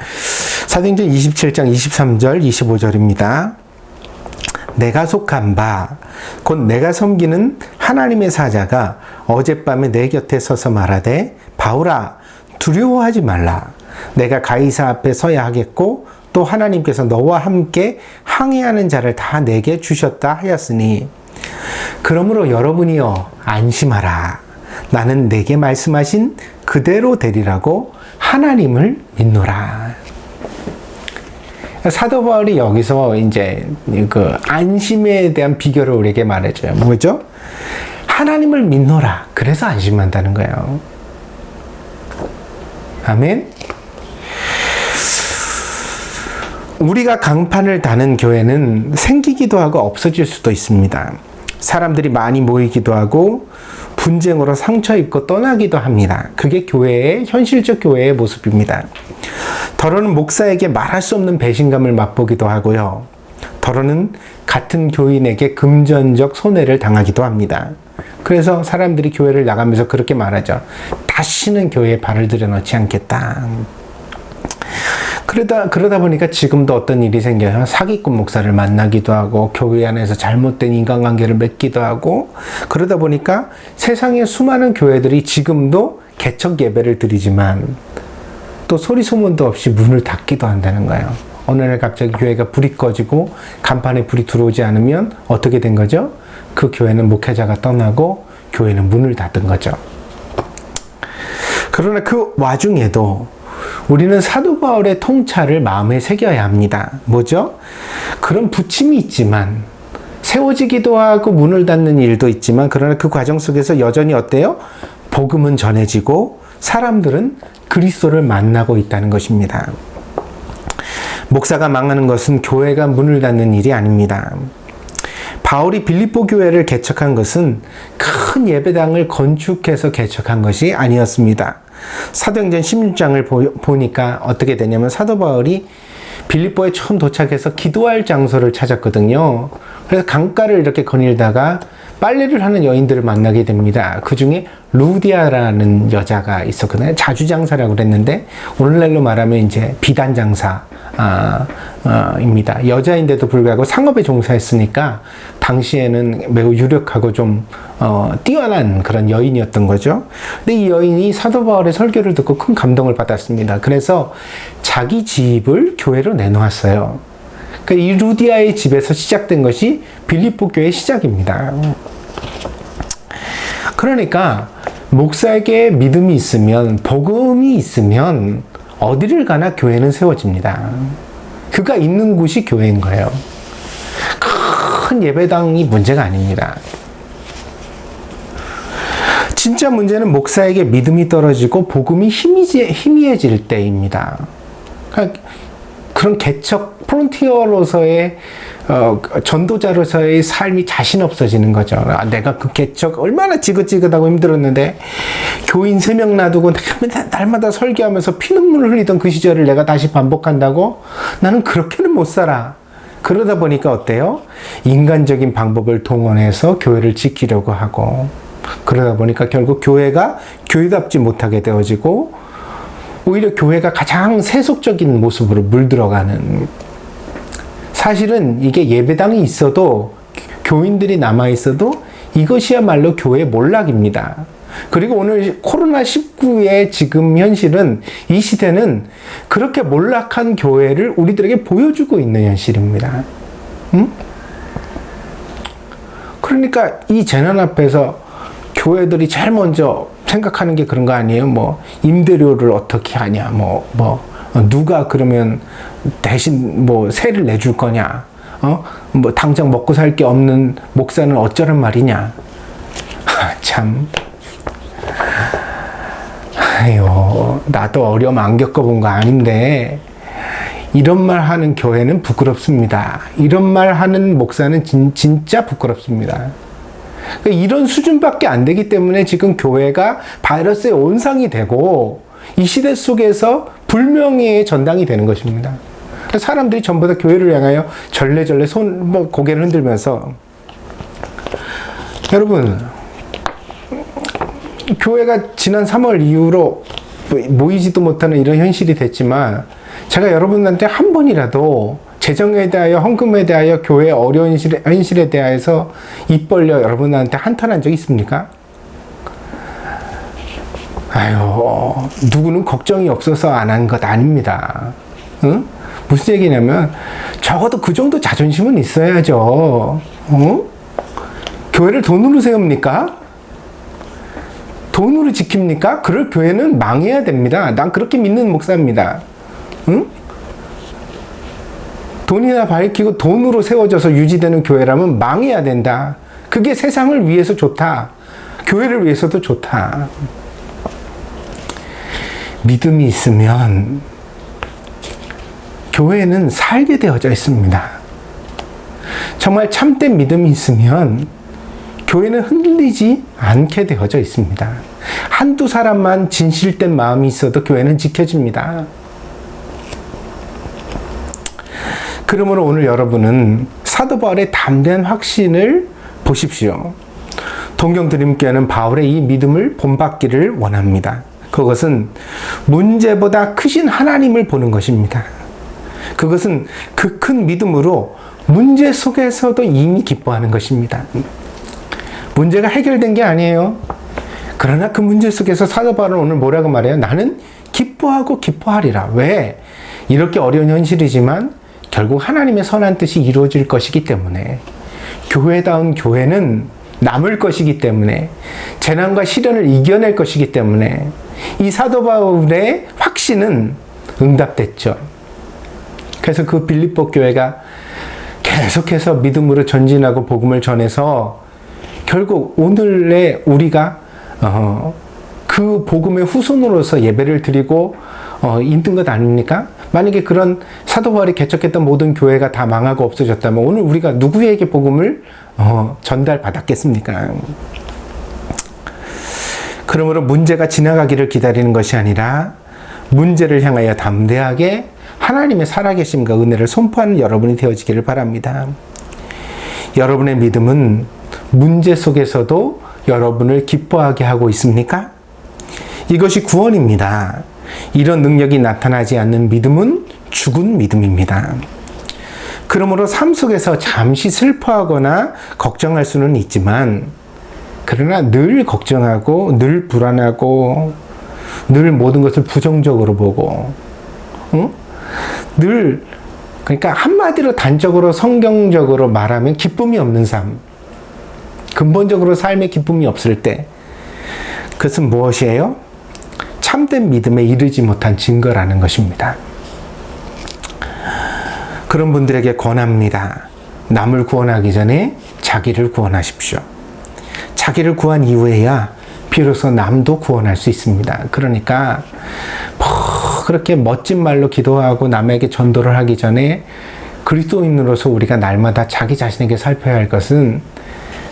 사도행전 27장 23절 25절입니다. 내가 속한 바 곧 내가 섬기는 하나님의 사자가 어젯밤에 내 곁에 서서 말하되 바울아 두려워하지 말라. 내가 가이사 앞에 서야 하겠고 또 하나님께서 너와 함께 항해하는 자를 다 내게 주셨다 하였으니 그러므로 여러분이여 안심하라. 나는 내게 말씀하신 그대로 되리라고 하나님을 믿노라. 사도 바울이 여기서 이제 그 안심에 대한 비결을 우리에게 말해줘요. 뭐죠? 하나님을 믿노라. 그래서 안심한다는 거예요. 아멘. 우리가 강판을 다는 교회는 생기기도 하고 없어질 수도 있습니다. 사람들이 많이 모이기도 하고 분쟁으로 상처 입고 떠나기도 합니다. 그게 교회의 현실적 교회의 모습입니다. 더러는 목사에게 말할 수 없는 배신감을 맛보기도 하고요. 더러는 같은 교인에게 금전적 손해를 당하기도 합니다. 그래서 사람들이 교회를 나가면서 그렇게 말하죠. 다시는 교회에 발을 들여놓지 않겠다. 그러다 보니까 지금도 어떤 일이 생겨요. 사기꾼 목사를 만나기도 하고 교회 안에서 잘못된 인간관계를 맺기도 하고 그러다 보니까 세상에 수많은 교회들이 지금도 개척 예배를 드리지만 또 소리 소문도 없이 문을 닫기도 한다는 거예요. 어느 날 갑자기 교회가 불이 꺼지고 간판에 불이 들어오지 않으면 어떻게 된 거죠? 그 교회는 목회자가 떠나고 교회는 문을 닫은 거죠. 그러나 그 와중에도 우리는 사도 바울의 통찰을 마음에 새겨야 합니다. 뭐죠? 그런 부침이 있지만 세워지기도 하고 문을 닫는 일도 있지만 그러나 그 과정 속에서 여전히 어때요? 복음은 전해지고 사람들은 그리스도를 만나고 있다는 것입니다. 목사가 망하는 것은 교회가 문을 닫는 일이 아닙니다. 바울이 빌립보 교회를 개척한 것은 큰 예배당을 건축해서 개척한 것이 아니었습니다. 사도행전 16장을 보니까 어떻게 되냐면 사도 바울이 빌립보에 처음 도착해서 기도할 장소를 찾았거든요. 그래서 강가를 이렇게 거닐다가 빨래를 하는 여인들을 만나게 됩니다. 그 중에 루디아라는 여자가 있었거든요. 자주장사라고 그랬는데 오늘날로 말하면 이제 비단장사 입니다. 여자인데도 불구하고 상업에 종사했으니까 당시에는 매우 유력하고 좀 뛰어난 그런 여인이었던 거죠. 근데 이 여인이 사도 바울의 설교를 듣고 큰 감동을 받았습니다. 그래서 자기 집을 교회로 내놓았어요. 그러니까 이 루디아의 집에서 시작된 것이 빌립보 교회의 시작입니다. 그러니까 목사에게 믿음이 있으면 복음이 있으면 어디를 가나 교회는 세워집니다. 그가 있는 곳이 교회인 거예요. 큰 예배당이 문제가 아닙니다. 진짜 문제는 목사에게 믿음이 떨어지고 복음이 희미해질 때입니다. 그러니까 그런 개척 프론티어로서의 전도자로서의 삶이 자신 없어지는 거죠. 내가 그 개척 얼마나 지긋지긋하고 힘들었는데 교인 3명 놔두고 날마다 설교하면서 피눈물을 흘리던 그 시절을 내가 다시 반복한다고? 나는 그렇게는 못 살아. 그러다 보니까 어때요? 인간적인 방법을 동원해서 교회를 지키려고 하고 그러다 보니까 결국 교회가 교회답지 못하게 되어지고 오히려 교회가 가장 세속적인 모습으로 물들어가는, 사실은 이게 예배당이 있어도 교인들이 남아있어도 이것이야말로 교회의 몰락입니다. 그리고 오늘 코로나19의 지금 현실은 이 시대는 그렇게 몰락한 교회를 우리들에게 보여주고 있는 현실입니다. 그러니까 이 재난 앞에서 교회들이 제일 먼저 생각하는 게 그런 거 아니에요? 뭐 임대료를 어떻게 하냐, 누가 그러면 대신 뭐 세를 내줄 거냐, 뭐 당장 먹고 살 게 없는 목사는 어쩌란 말이냐. 참, 아유, 나도 어려움 안 겪어본 거 아닌데 이런 말 하는 교회는 부끄럽습니다. 이런 말 하는 목사는 진짜 부끄럽습니다. 이런 수준밖에 안 되기 때문에 지금 교회가 바이러스의 온상이 되고 이 시대 속에서 불명예의 전당이 되는 것입니다. 사람들이 전부 다 교회를 향하여 절레절레 고개를 흔들면서 여러분, 교회가 지난 3월 이후로 모이지도 못하는 이런 현실이 됐지만, 제가 여러분한테 한 번이라도 재정에 대하여, 헌금에 대하여, 교회의 어려운 현실에 대하여서 입 벌려 여러분한테 한탄한 적 있습니까? 아유, 누구는 걱정이 없어서 안 한 것 아닙니다. 응? 무슨 얘기냐면, 적어도 그 정도 자존심은 있어야죠. 교회를 돈으로 세웁니까? 돈으로 지킵니까? 그럴 교회는 망해야 됩니다. 난 그렇게 믿는 목사입니다. 응? 돈이나 밝히고 돈으로 세워져서 유지되는 교회라면 망해야 된다. 그게 세상을 위해서 좋다. 교회를 위해서도 좋다. 믿음이 있으면 교회는 살게 되어져 있습니다. 정말 참된 믿음이 있으면 교회는 흔들리지 않게 되어져 있습니다. 한두 사람만 진실된 마음이 있어도 교회는 지켜집니다. 그러므로 오늘 여러분은 사도 바울의 담대한 확신을 보십시오. 동경드림교회는 바울의 이 믿음을 본받기를 원합니다. 그것은 문제보다 크신 하나님을 보는 것입니다. 그것은 그 큰 믿음으로 문제 속에서도 이미 기뻐하는 것입니다. 문제가 해결된 게 아니에요. 그러나 그 문제 속에서 사도 바울은 오늘 뭐라고 말해요? 나는 기뻐하고 기뻐하리라. 왜? 이렇게 어려운 현실이지만 결국 하나님의 선한 뜻이 이루어질 것이기 때문에, 교회다운 교회는 남을 것이기 때문에, 재난과 시련을 이겨낼 것이기 때문에 이 사도 바울의 확신은 응답됐죠. 그래서 그 빌립보 교회가 계속해서 믿음으로 전진하고 복음을 전해서 결국 오늘의 우리가 그 복음의 후손으로서 예배를 드리고 있는 것 아닙니까? 만약에 그런 사도 바울이 개척했던 모든 교회가 다 망하고 없어졌다면 오늘 우리가 누구에게 복음을 전달받았겠습니까? 그러므로 문제가 지나가기를 기다리는 것이 아니라 문제를 향하여 담대하게 하나님의 살아계심과 은혜를 선포하는 여러분이 되어지기를 바랍니다. 여러분의 믿음은 문제 속에서도 여러분을 기뻐하게 하고 있습니까? 이것이 구원입니다. 이런 능력이 나타나지 않는 믿음은 죽은 믿음입니다. 그러므로 삶 속에서 잠시 슬퍼하거나 걱정할 수는 있지만, 그러나 늘 걱정하고 늘 불안하고 늘 모든 것을 부정적으로 보고, 늘, 그러니까 한마디로 단적으로 성경적으로 말하면 기쁨이 없는 삶, 근본적으로 삶에 기쁨이 없을 때, 그것은 무엇이에요? 참된 믿음에 이르지 못한 증거라는 것입니다. 그런 분들에게 권합니다. 남을 구원하기 전에 자기를 구원하십시오. 자기를 구한 이후에야 비로소 남도 구원할 수 있습니다. 그러니까 그렇게 멋진 말로 기도하고 남에게 전도를 하기 전에 그리스도인으로서 우리가 날마다 자기 자신에게 살펴야 할 것은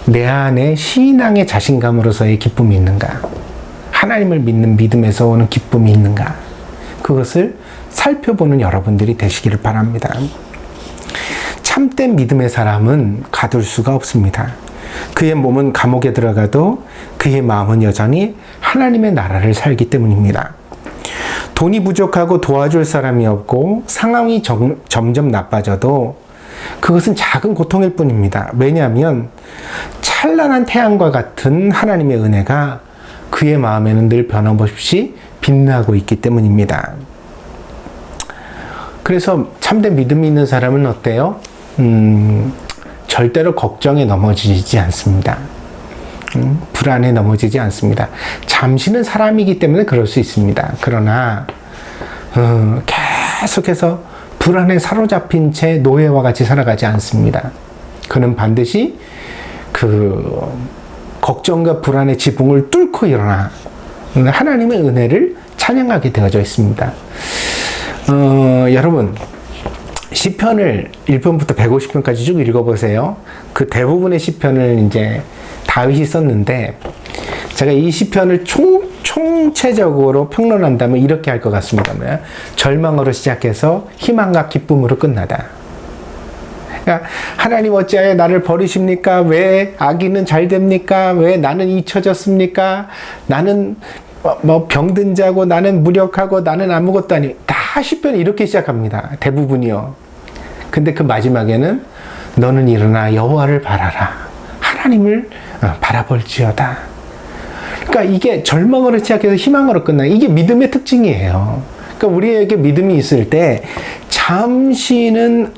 내 안에 신앙의 자신감으로서의 기쁨이 있는가? 하나님을 믿는 믿음에서 오는 기쁨이 있는가? 그것을 살펴보는 여러분들이 되시기를 바랍니다. 참된 믿음의 사람은 가둘 수가 없습니다. 그의 몸은 감옥에 들어가도 그의 마음은 여전히 하나님의 나라를 살기 때문입니다. 돈이 부족하고 도와줄 사람이 없고 상황이 점점 나빠져도 그것은 작은 고통일 뿐입니다. 왜냐하면 찬란한 태양과 같은 하나님의 은혜가 그의 마음에는 늘 변함없이 빛나고 있기 때문입니다. 그래서 참된 믿음이 있는 사람은 어때요? 절대로 걱정에 넘어지지 않습니다. 불안에 넘어지지 않습니다. 잠시는 사람이기 때문에 그럴 수 있습니다. 그러나 계속해서 불안에 사로잡힌 채 노예와 같이 살아가지 않습니다. 그는 반드시 그 걱정과 불안의 지붕을 뚫고 일어나 하나님의 은혜를 찬양하게 되어져 있습니다. 여러분, 시편을 1편부터 150편까지 쭉 읽어보세요. 그 대부분의 시편을 이제 다윗이 썼는데, 제가 이 시편을 총체적으로 평론한다면 이렇게 할 것 같습니다. 절망으로 시작해서 희망과 기쁨으로 끝나다. 야, 하나님 어찌하여 나를 버리십니까? 왜 아기는 잘 됩니까? 왜 나는 잊혀졌습니까? 나는 뭐 병든 자고 나는 무력하고 나는 아무것도 아니. 다 시편이 이렇게 시작합니다. 대부분이요. 근데 그 마지막에는 너는 일어나 여호와를 바라라. 하나님을 바라볼지어다. 그러니까 이게 절망으로 시작해서 희망으로 끝나요. 이게 믿음의 특징이에요. 그러니까 우리에게 믿음이 있을 때 잠시는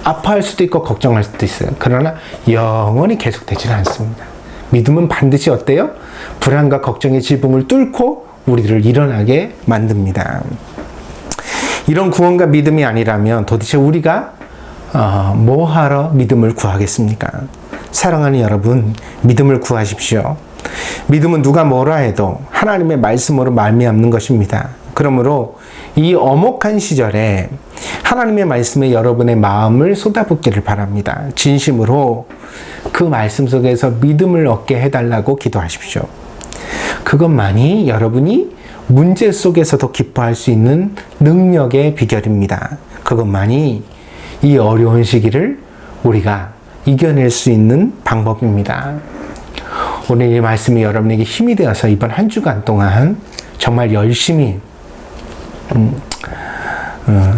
아파할 수도 있고 걱정할 수도 있어요. 그러나 영원히 계속되지는 않습니다. 믿음은 반드시 어때요? 불안과 걱정의 지붕을 뚫고 우리를 일어나게 만듭니다. 이런 구원과 믿음이 아니라면 도대체 우리가 뭐하러 믿음을 구하겠습니까? 사랑하는 여러분, 믿음을 구하십시오. 믿음은 누가 뭐라 해도 하나님의 말씀으로 말미암는 것입니다. 그러므로 이 엄혹한 시절에 하나님의 말씀에 여러분의 마음을 쏟아붓기를 바랍니다. 진심으로 그 말씀 속에서 믿음을 얻게 해달라고 기도하십시오. 그것만이 여러분이 문제 속에서도 기뻐할 수 있는 능력의 비결입니다. 그것만이 이 어려운 시기를 우리가 이겨낼 수 있는 방법입니다. 오늘 이 말씀이 여러분에게 힘이 되어서 이번 한 주간 동안 정말 열심히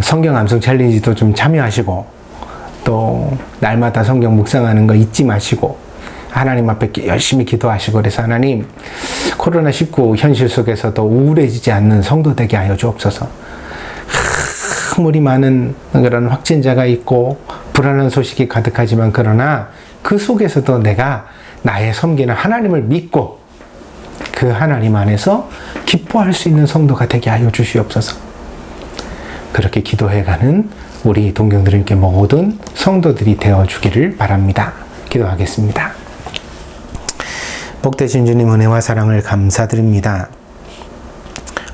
성경 암송 챌린지도 좀 참여하시고 또 날마다 성경 묵상하는 거 잊지 마시고 하나님 앞에 열심히 기도하시고 그래서 하나님 코로나19 현실 속에서도 우울해지지 않는 성도 되게 하여 주옵소서. 무리 많은 그런 확진자가 있고 불안한 소식이 가득하지만 그러나 그 속에서도 내가 나의 섬기는 하나님을 믿고 그 하나님 안에서 기뻐할 수 있는 성도가 되게 하여 주시옵소서. 그렇게 기도해가는 우리 동경들에게 모든 성도들이 되어주기를 바랍니다. 기도하겠습니다. 복되신 주님 은혜와 사랑을 감사드립니다.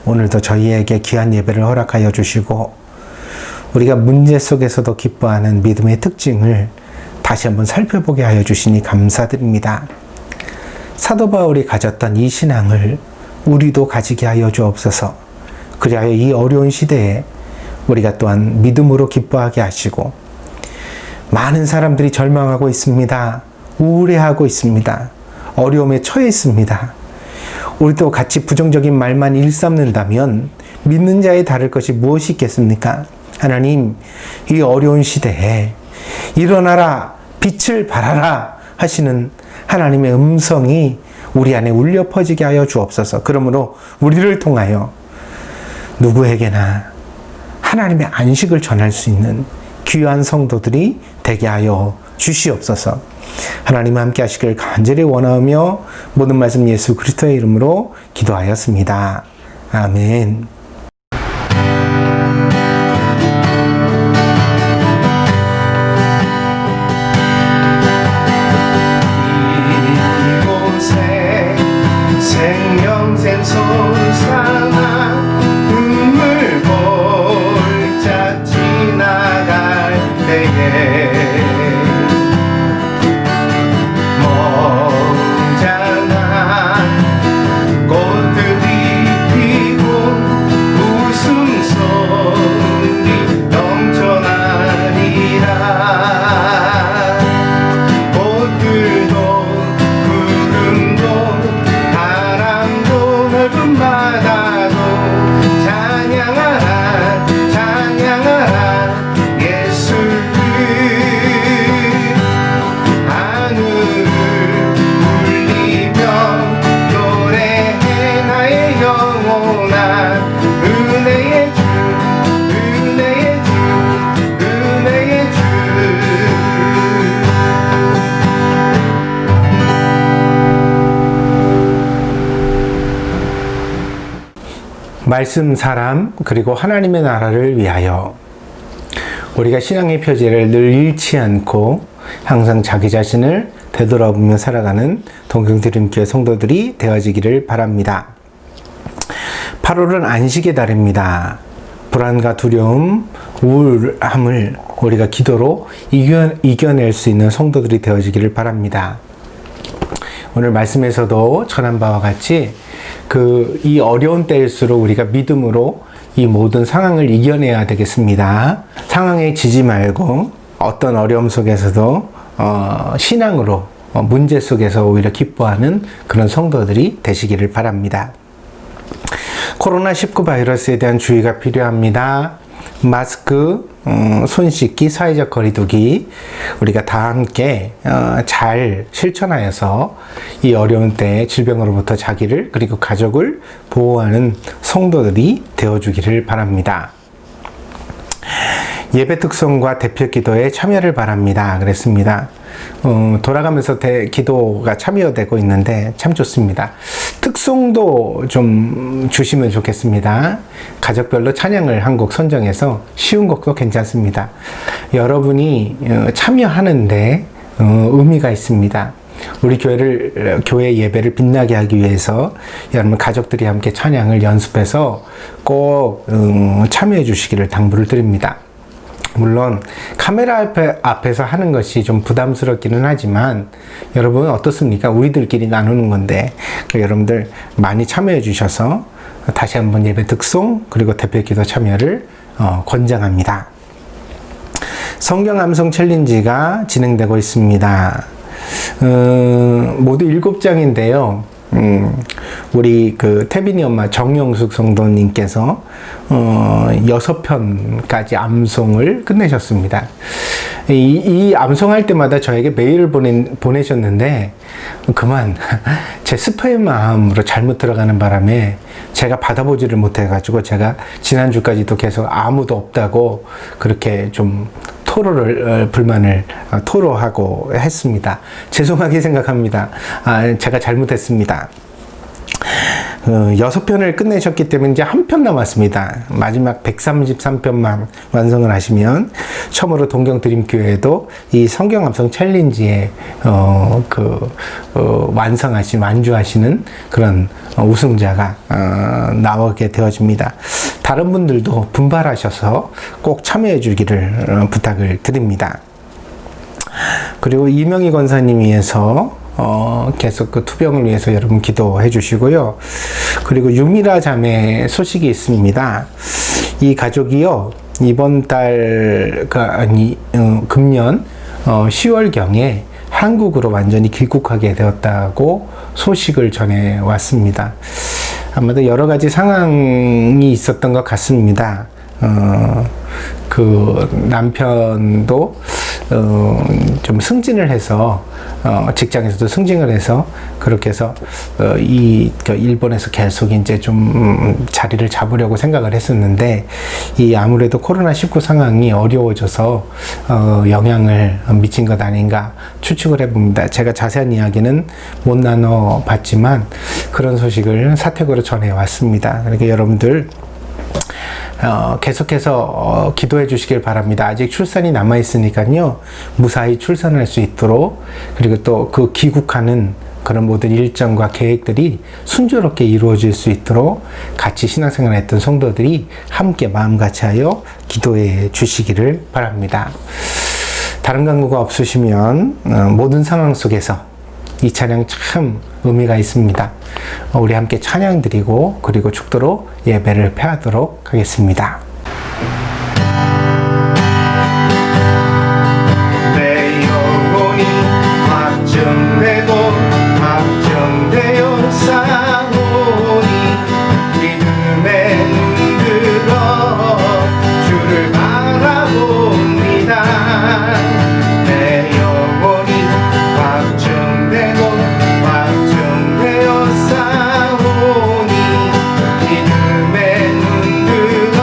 오늘도 저희에게 귀한 예배를 허락하여 주시고 우리가 문제 속에서도 기뻐하는 믿음의 특징을 다시 한번 살펴보게 하여 주시니 감사드립니다. 사도 바울이 가졌던 이 신앙을 우리도 가지게 하여 주옵소서. 그리하여 이 어려운 시대에 우리가 또한 믿음으로 기뻐하게 하시고 많은 사람들이 절망하고 있습니다. 우울해하고 있습니다. 어려움에 처해 있습니다. 우리도 같이 부정적인 말만 일삼는다면 믿는 자에 다를 것이 무엇이 있겠습니까? 하나님, 이 어려운 시대에 일어나라, 빛을 발하라 하시는 하나님의 음성이 우리 안에 울려 퍼지게 하여 주옵소서. 그러므로 우리를 통하여 누구에게나 하나님의 안식을 전할 수 있는 귀한 성도들이 되게 하여 주시옵소서. 하나님 함께 하시길 간절히 원하며 모든 말씀 예수 그리스도의 이름으로 기도하였습니다. 아멘. 이곳에 생명샘 솟아나 눈물 골짝 지나갈 때에 멍장한 꽃들이 피고 웃음소리 넘쳐나리라. 꽃들도 구름도 바람도 넓은 바다도 찬양하라 찬양하라 예수를. 하늘을 울리며 노래해 나의 영혼아. 은혜의 주 은혜의 주 은혜의 주. 말씀, 사람, 그리고 하나님의 나라를 위하여 우리가 신앙의 표제를 늘 잃지 않고 항상 자기 자신을 되돌아보며 살아가는 동경드림교회 성도들이 되어지기를 바랍니다. 8월은 안식의 달입니다. 불안과 두려움, 우울함을 우리가 기도로 이겨낼 수 있는 성도들이 되어지기를 바랍니다. 오늘 말씀에서도 전한 바와 같이 이 어려운 때일수록 우리가 믿음으로 이 모든 상황을 이겨내야 되겠습니다. 상황에 지지 말고 어떤 어려움 속에서도 신앙으로 문제 속에서 오히려 기뻐하는 그런 성도들이 되시기를 바랍니다. 코로나19 바이러스에 대한 주의가 필요합니다. 마스크, 손 씻기, 사회적 거리두기 우리가 다 함께 잘 실천하여서 이 어려운 때에 질병으로부터 자기를 그리고 가족을 보호하는 성도들이 되어주기를 바랍니다. 예배 특송과 대표 기도에 참여를 바랍니다. 그랬습니다. 돌아가면서 기도가 참여되고 있는데 참 좋습니다. 특송도 좀 주시면 좋겠습니다. 가족별로 찬양을 한 곡 선정해서 쉬운 곡도 괜찮습니다. 여러분이 참여하는데 의미가 있습니다. 우리 교회 예배를 빛나게 하기 위해서 여러분 가족들이 함께 찬양을 연습해서 꼭 참여해 주시기를 당부를 드립니다. 물론 카메라 앞에서 하는 것이 좀 부담스럽기는 하지만 여러분 어떻습니까? 우리들끼리 나누는 건데 여러분들 많이 참여해 주셔서 다시 한번 예배 특송 그리고 대표 기도 참여를 권장합니다. 성경 암송 챌린지가 진행되고 있습니다. 모두 7장인데요. 우리 태빈이 엄마 정영숙 성도님께서 6편까지 암송을 끝내셨습니다. 이 암송할 때마다 저에게 메일을 보내셨는데 그만 제 스파의 마음으로 잘못 들어가는 바람에 제가 받아보지를 못해가지고 제가 지난주까지도 계속 아무도 없다고 그렇게 좀 불만을 토로하고 했습니다. 죄송하게 생각합니다. 제가 잘못했습니다. 6편을 끝내셨기 때문에 이제 한 편 남았습니다. 마지막 133편만 완성을 하시면 처음으로 동경드림교회도 이 성경 암송 챌린지에 완주하시는 그런 우승자가 나오게 되어집니다. 다른 분들도 분발하셔서 꼭 참여해 주기를 부탁을 드립니다. 그리고 이명희 권사님 위해서 계속 그 투병을 위해서 여러분 기도해 주시고요. 그리고 유미라 자매 소식이 있습니다. 이 가족이요, 이번 금년 10월경에 한국으로 완전히 귀국하게 되었다고 소식을 전해 왔습니다. 아마도 여러 가지 상황이 있었던 것 같습니다. 남편도 좀 승진을 해서 직장에서도 승진을 해서 그렇게 해서 일본에서 계속 이제 좀 자리를 잡으려고 생각을 했었는데 아무래도 코로나19 상황이 어려워져서 영향을 미친 것 아닌가 추측을 해봅니다. 제가 자세한 이야기는 못 나눠봤지만 그런 소식을 사택으로 전해왔습니다. 그러니까 여러분들 계속해서 기도해 주시길 바랍니다. 아직 출산이 남아있으니까요, 무사히 출산할 수 있도록, 그리고 또 그 귀국하는 그런 모든 일정과 계획들이 순조롭게 이루어질 수 있도록 같이 신앙생활 했던 성도들이 함께 마음 같이 하여 기도해 주시기를 바랍니다. 다른 간구가 없으시면 모든 상황 속에서 이 찬양 참 의미가 있습니다. 우리 함께 찬양 드리고 그리고 축도로 예배를 폐하도록 하겠습니다. 내 영혼이 확정되고 확정되어 싸우니 믿음에 눈들어 주를 바라봅니다. 내 영혼이 확정되고 확정되어 싸우니 믿음에 눈들어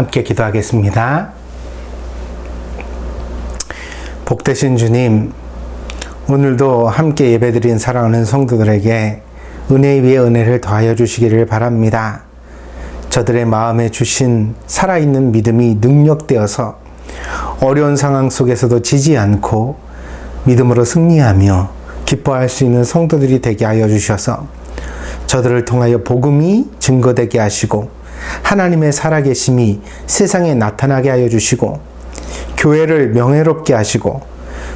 함께 기도하겠습니다. 복되신 주님, 오늘도 함께 예배드린 사랑하는 성도들에게 은혜 위에 은혜를 더하여 주시기를 바랍니다. 저들의 마음에 주신 살아있는 믿음이 능력되어서 어려운 상황 속에서도 지지 않고 믿음으로 승리하며 기뻐할 수 있는 성도들이 되게 하여 주셔서 저들을 통하여 복음이 증거되게 하시고 하나님의 살아계심이 세상에 나타나게 하여 주시고 교회를 명예롭게 하시고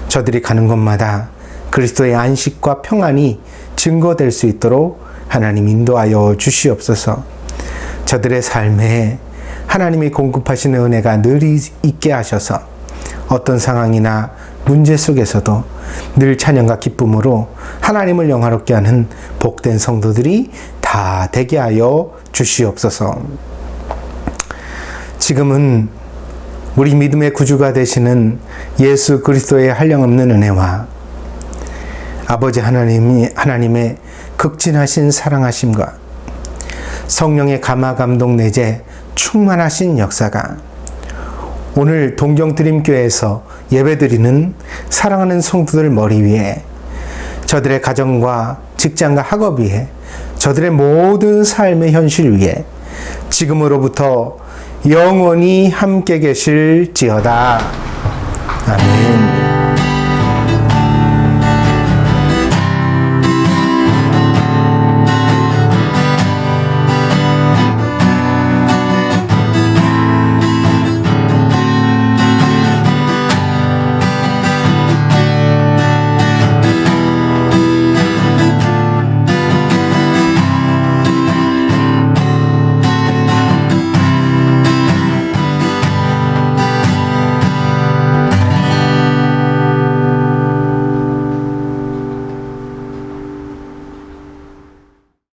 저들이 가는 곳마다 그리스도의 안식과 평안이 증거될 수 있도록 하나님 인도하여 주시옵소서. 저들의 삶에 하나님이 공급하시는 은혜가 늘 있게 하셔서 어떤 상황이나 문제 속에서도 늘 찬양과 기쁨으로 하나님을 영화롭게 하는 복된 성도들이 다 되게 하여 주시옵소서. 지금은 우리 믿음의 구주가 되시는 예수 그리스도의 한량없는 은혜와 아버지 하나님의 극진하신 사랑하심과 성령의 감화감동 내재 충만하신 역사가 오늘 동경드림교회에서 예배드리는 사랑하는 성도들 머리 위에 저들의 가정과 직장과 학업 위에 저들의 모든 삶의 현실 위에 지금으로부터 영원히 함께 계실지어다. 아멘.